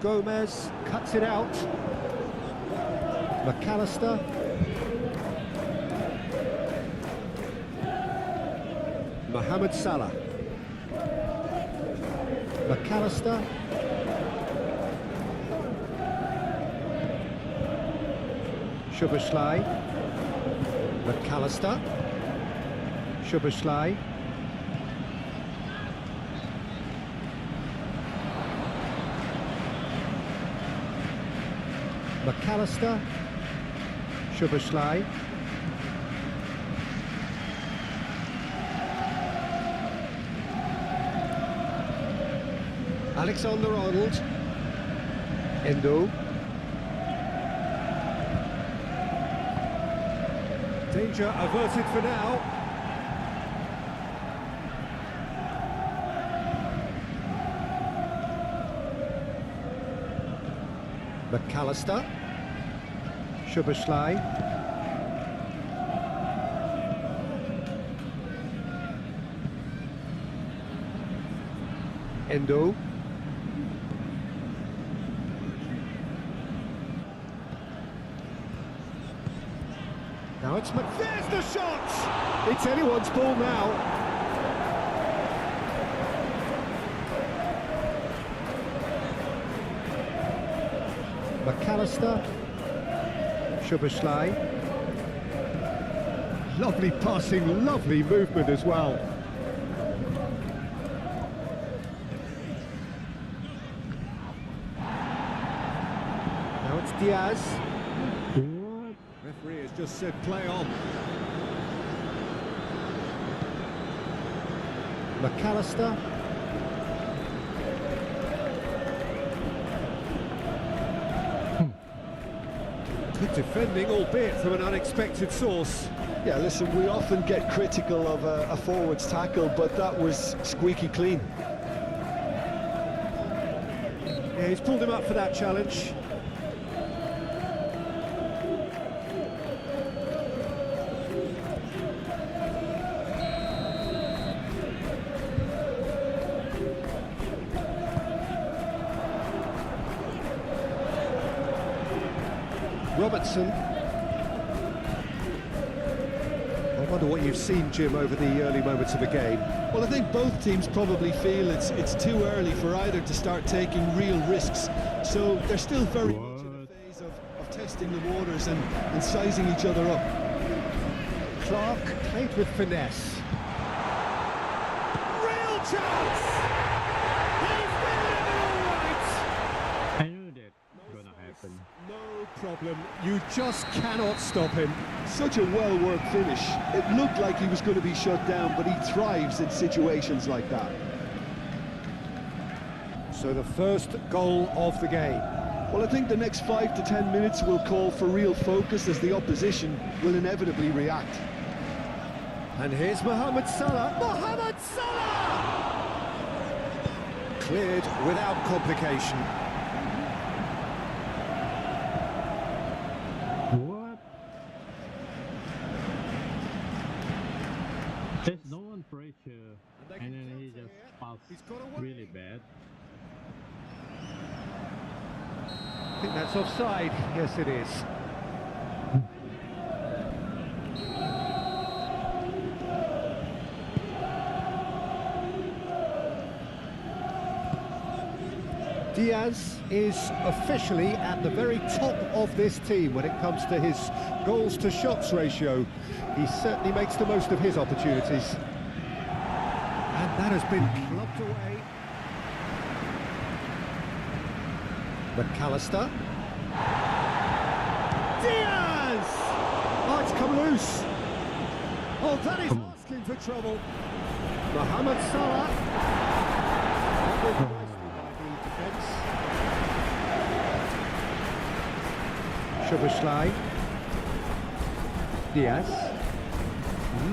Gomez cuts it out. McAllister. Mohamed Salah. McAllister. Szoboszlai. McAllister. Szoboszlai. McAllister. Szoboszlai. Alexander-Arnold. Endo. Danger averted for now. McAllister. Szoboszlai. Endo. Now it's there's the shot! It's anyone's ball now. McAllister. Szoboszlai. Lovely passing, lovely movement as well. Now it's Diaz. Referee has just said play on. McAllister. Good defending, albeit from an unexpected source. Yeah, listen, we often get critical of a forward's tackle, but that was squeaky clean. Yeah, he's pulled him up for that challenge. Robertson. I wonder what you've seen, Jim, over the early moments of the game. Well, I think both teams probably feel it's too early for either to start taking real risks. So they're still very much in a phase of testing the waters and sizing each other up. Clark played with finesse. Real chance! He's been living all right! I knew that was gonna happen. No problem. You just cannot stop him. Such a well-worked finish. It looked like he was going to be shut down, but he thrives in situations like that. So the first goal of the game. Well, I think the next 5 to 10 minutes will call for real focus as the opposition will inevitably react. And here's Mohamed Salah. Mohamed Salah! Cleared without complication. What? There's no one pressure, and then he just passed really bad. I think that's offside. Yes, it is. Diaz is officially at the very top of this team when it comes to his goals to shots ratio. He certainly makes the most of his opportunities. And that has been clubbed away. McAllister. Diaz! Oh, it's come loose. Oh, that is asking for trouble. Mohamed Salah. That was nicely by the defence. Szoboszlai. Diaz.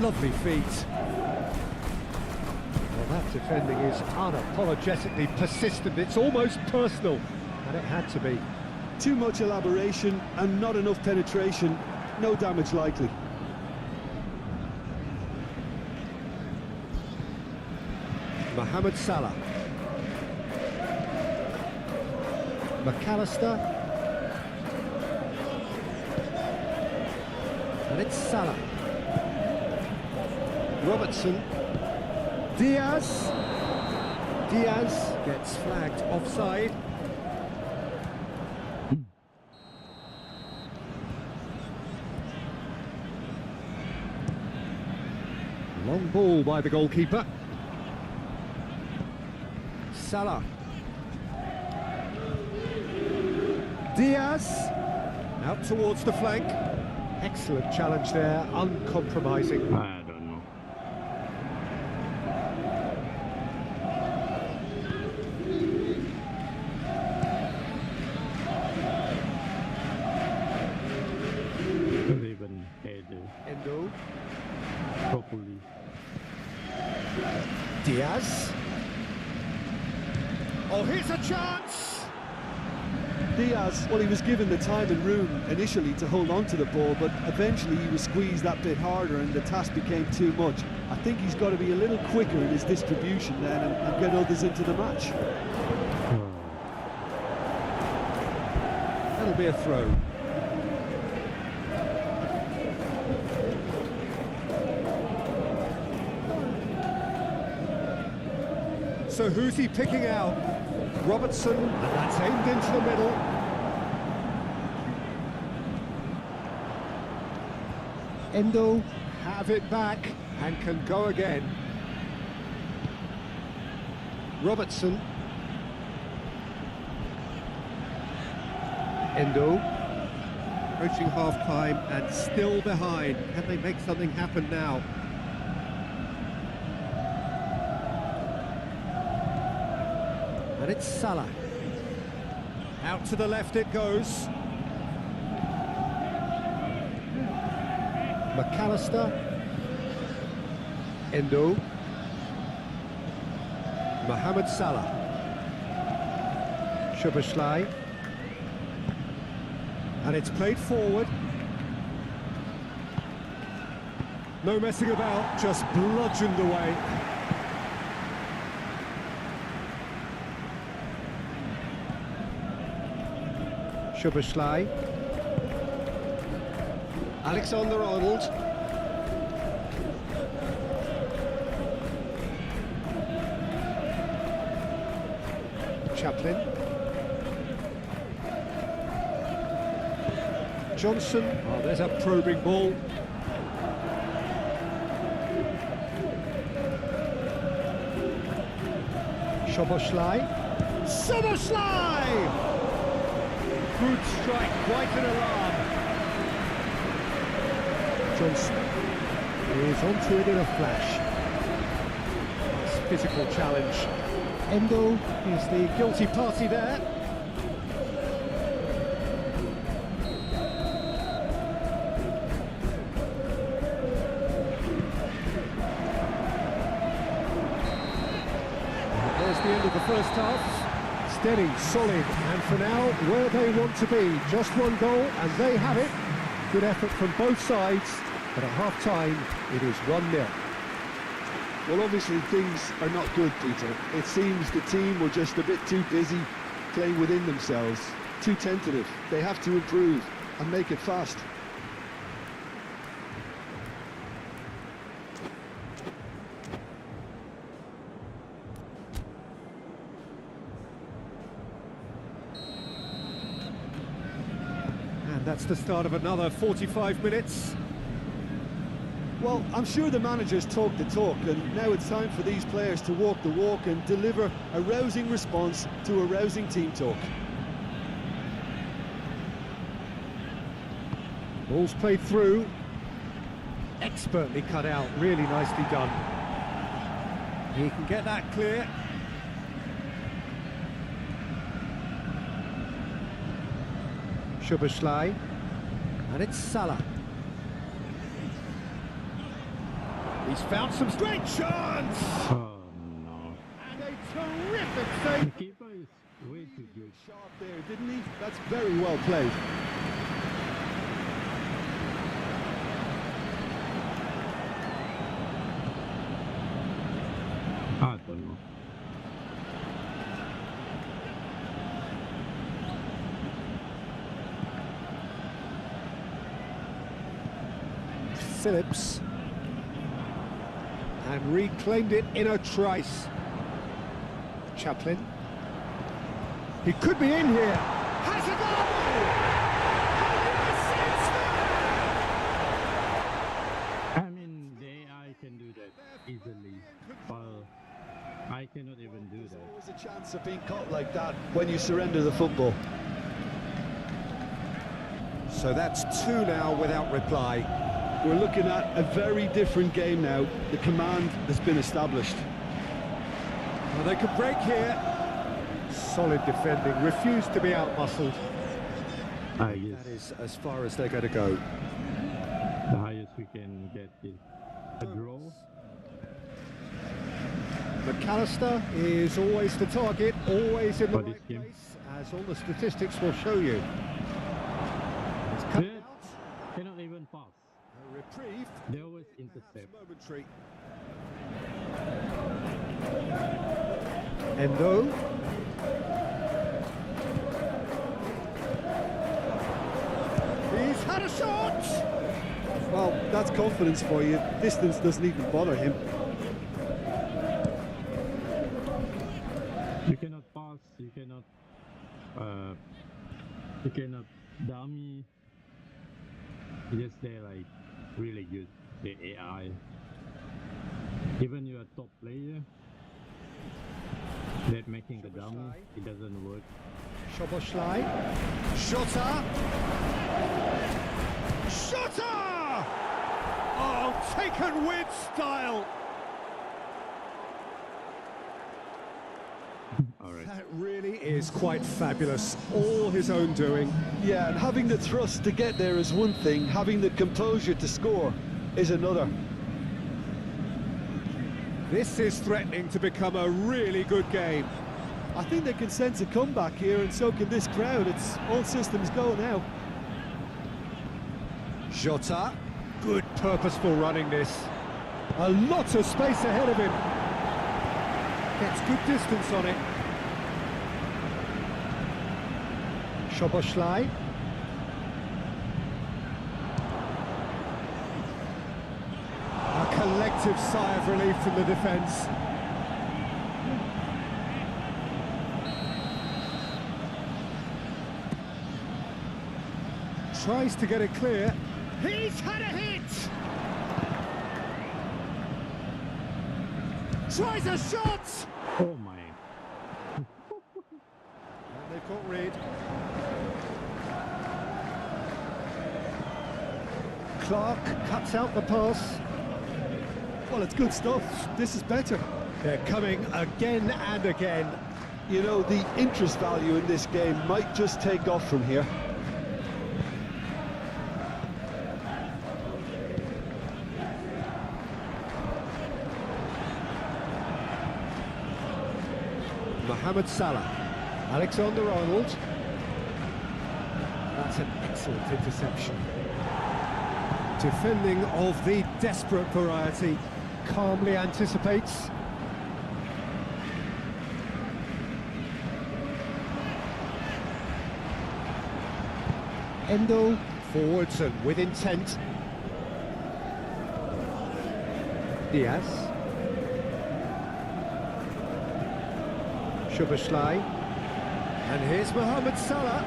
Lovely feet. Well, that defending is unapologetically persistent. It's almost personal, and it had to be. Too much elaboration and not enough penetration. No damage likely. Mohamed Salah. McAllister. And it's Salah. Robertson. Diaz. Diaz gets flagged offside. Long ball by the goalkeeper. Salah. Diaz. Out towards the flank. Excellent challenge there, uncompromising. I don't know. Don't even head Endo. properly. Diaz. Oh, here's a chance! Diaz, well, he was given the time and room initially to hold on to the ball, but eventually he was squeezed that bit harder and the task became too much. I think he's got to be a little quicker in his distribution then and get others into the match. That'll be a throw. So who's he picking out? Robertson, and that's aimed into the middle. Endo have it back and can go again. Robertson. Endo. Approaching half-time and still behind. Can they make something happen now? And it's Salah. Out to the left it goes. McAllister. Endo. Mohamed Salah. Szoboszlai. And it's played forward. No messing about, just bludgeoned away. Szoboszlai. Alexander-Arnold. Chaplin. Johnson. Oh, there's a probing ball. Szoboszlai. Szoboszlai! Good strike, quite an alarm. Johnson is onto it in a flash. Nice physical challenge. Endo is the guilty party there. There's the end of the first half. Steady, solid, and for now, where they want to be. Just one goal, and they have it. Good effort from both sides, but at half-time, it is 1-0. Well, obviously things are not good, Peter. It seems the team were just a bit too busy playing within themselves, too tentative. They have to improve and make it fast. And that's the start of another 45 minutes. Well, I'm sure the managers talk the talk, and now it's time for these players to walk the walk and deliver a rousing response to a rousing team talk. Ball's played through. expertly cut out, really nicely done. He can get that clear. Szoboszlai, and it's Salah. He's found some great chance! Oh no. And a terrific save! The keeper is way too good. Sharp there, didn't he? That's very well played. I don't know. Phillips. And reclaimed it in a trice. Chaplin. He could be in here. Has a goal! I mean, the AI can do that easily, but I cannot even do There's that. always a chance of being caught like that when you surrender the football. So that's 2 now without reply. We're looking at a very different game now. The command has been established. Well, they could break here. Solid defending, refused to be outmuscled. I guess That is as far as they're going to go. the highest we can get is a draw. McAllister is always the target, always in the For this right game. place, as all the statistics will show you. It's cut Good. out. Cannot even pass. A reprieve. They always intercept. Momentary. Endo. He's had a shot! Well, that's confidence for you. Distance doesn't even bother him. You cannot pass, you cannot dummy. Just they're like really good, the AI. Even you're a top player, that making the dummy, it doesn't work. Szoboszlai. Shota! Shota! Oh, taken with style! Alright. That really is quite fabulous. All his own doing. Yeah, and having the thrust to get there is one thing. Having the composure to score is another. This is threatening to become a really good game. I think they can sense a comeback here, and so can this crowd. It's all systems go now. Jota, good purposeful running this. A lot of space ahead of him. Gets good distance on it. Szoboszlai. A collective sigh of relief from the defence. Tries to get it clear. He's had a hit! Tries a shot! Oh my. And they've got rid. Clark cuts out the pass. Well, it's good stuff. This is better. They're coming again and again. You know, the interest value in this game might just take off from here. Mohamed Salah, Alexander-Arnold. That's an excellent interception. Defending of the desperate variety, calmly anticipates. Endo forwards and with intent. Diaz. Szoboszlai, and here's Mohamed Salah.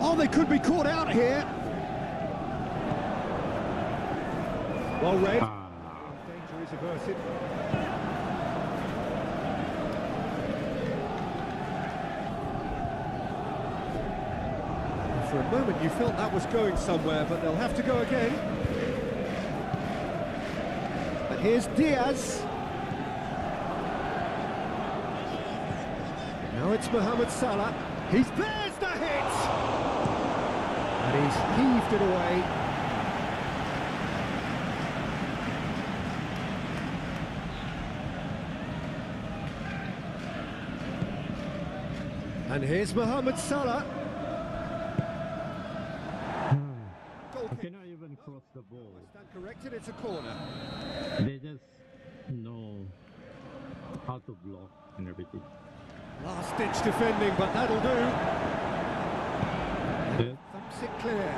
Oh, they could be caught out here. Well read. Danger is averted. moment you felt that was going somewhere, but they'll have to go again. And here's Diaz. Now it's Mohamed Salah. There's the hit! And he's heaved it away. And here's Mohamed Salah. I cannot even cross the ball. Stand corrected, it's a corner. They just know how to block and everything. Last ditch defending, but that'll do. Yeah. Thumps it clear.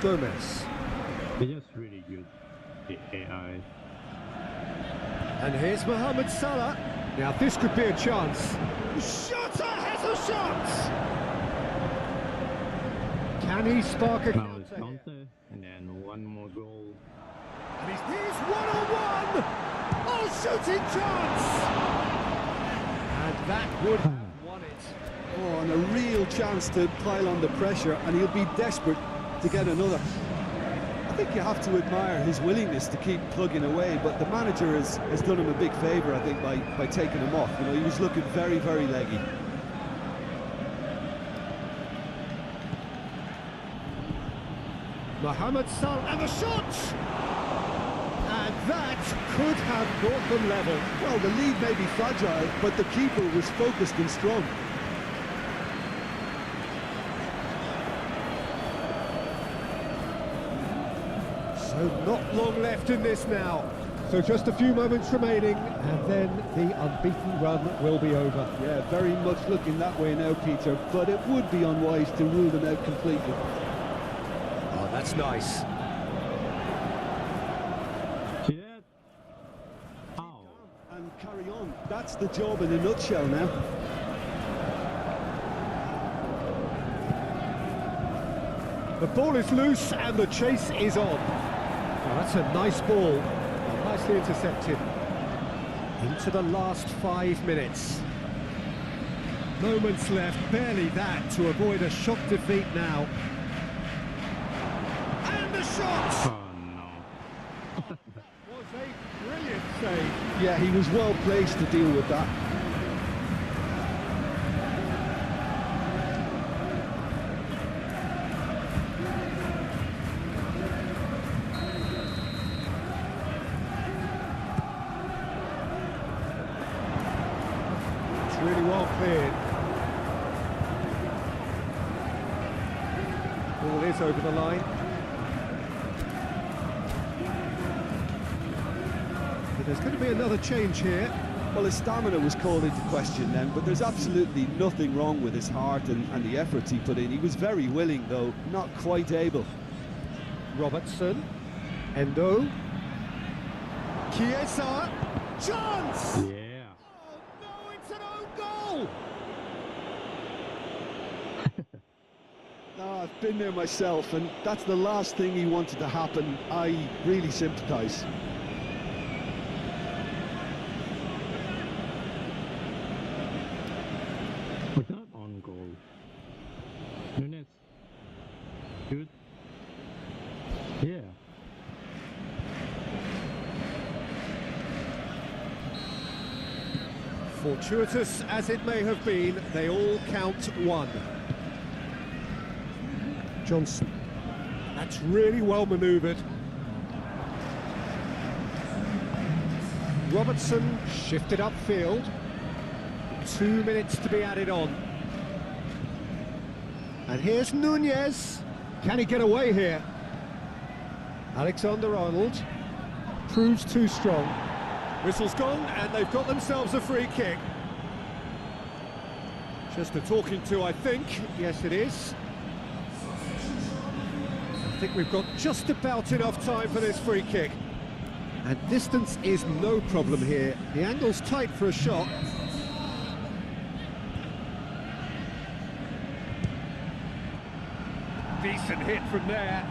Gomez. They're just really good, the AI. And here's Mohamed Salah. Now this could be a chance. Shota has a shot! Can he spark a Now it's counter? counter, and then one more goal. And he's one-on-one! Oh, shooting chance! And that would have won it. Oh, and a real chance to pile on the pressure, and he'll be desperate to get another. I think you have to admire his willingness to keep plugging away, but the manager has done him a big favour, I think, by taking him off. You know, he was looking very, very leggy. Mohamed Salah and the shot! And that could have brought them level. Well, the lead may be fragile, but the keeper was focused and strong. So not long left in this now. So just a few moments remaining, and then the unbeaten run will be over. Yeah, very much looking that way now, Peter, but it would be unwise to rule them out completely. Oh, that's nice. See that? Ow. And carry on. That's the job in a nutshell now. The ball is loose and the chase is on. Now that's a nice ball, nicely intercepted. Into the last 5 minutes. Moments left, barely that, to avoid a shock defeat now. And the shot! Oh no. Was a brilliant save. Yeah, he was well placed to deal with that. Really well cleared. Ball is over the line. But there's going to be another change here. Well, his stamina was called into question then, but there's absolutely nothing wrong with his heart and the efforts he put in. He was very willing, though, not quite able. Robertson, Endo, Chiesa, chance! Yeah. Oh no, it's an own goal! No, I've been there myself, and that's the last thing he wanted to happen. I really sympathise. But not on goal. Nunes. Good. Yeah. Fortuitous as it may have been, they all count one. Johnson. That's really well manoeuvred. Robertson shifted upfield. 2 minutes to be added on. And here's Nunez. Can he get away here? Alexander-Arnold proves too strong. Whistle's gone, and they've got themselves a free kick. Just a talking to, I think. Yes, it is. I think we've got just about enough time for this free kick. And distance is no problem here. The angle's tight for a shot. Decent hit from there.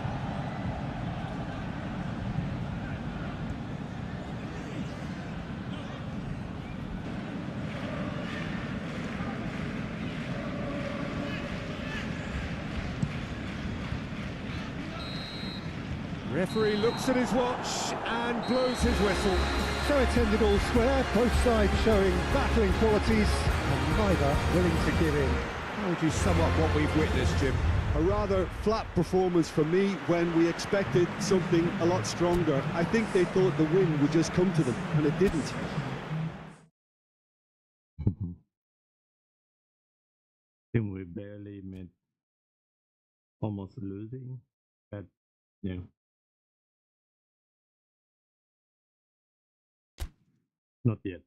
Referee looks at his watch and blows his whistle. So it's ended all square, both sides showing battling qualities and neither willing to give in. How would you sum up what we've witnessed, Jim? A rather flat performance for me when we expected something a lot stronger. I think they thought the win would just come to them, and it didn't. Think we barely made almost losing, but yeah. Not yet.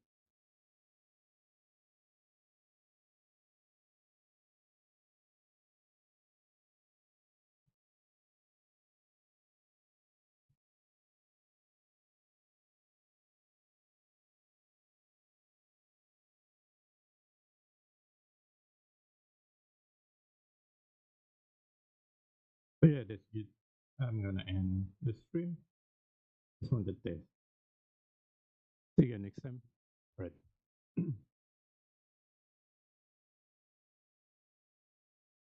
But yeah, that's it. I'm gonna end the stream. Just wanted to test. See you next time. Right.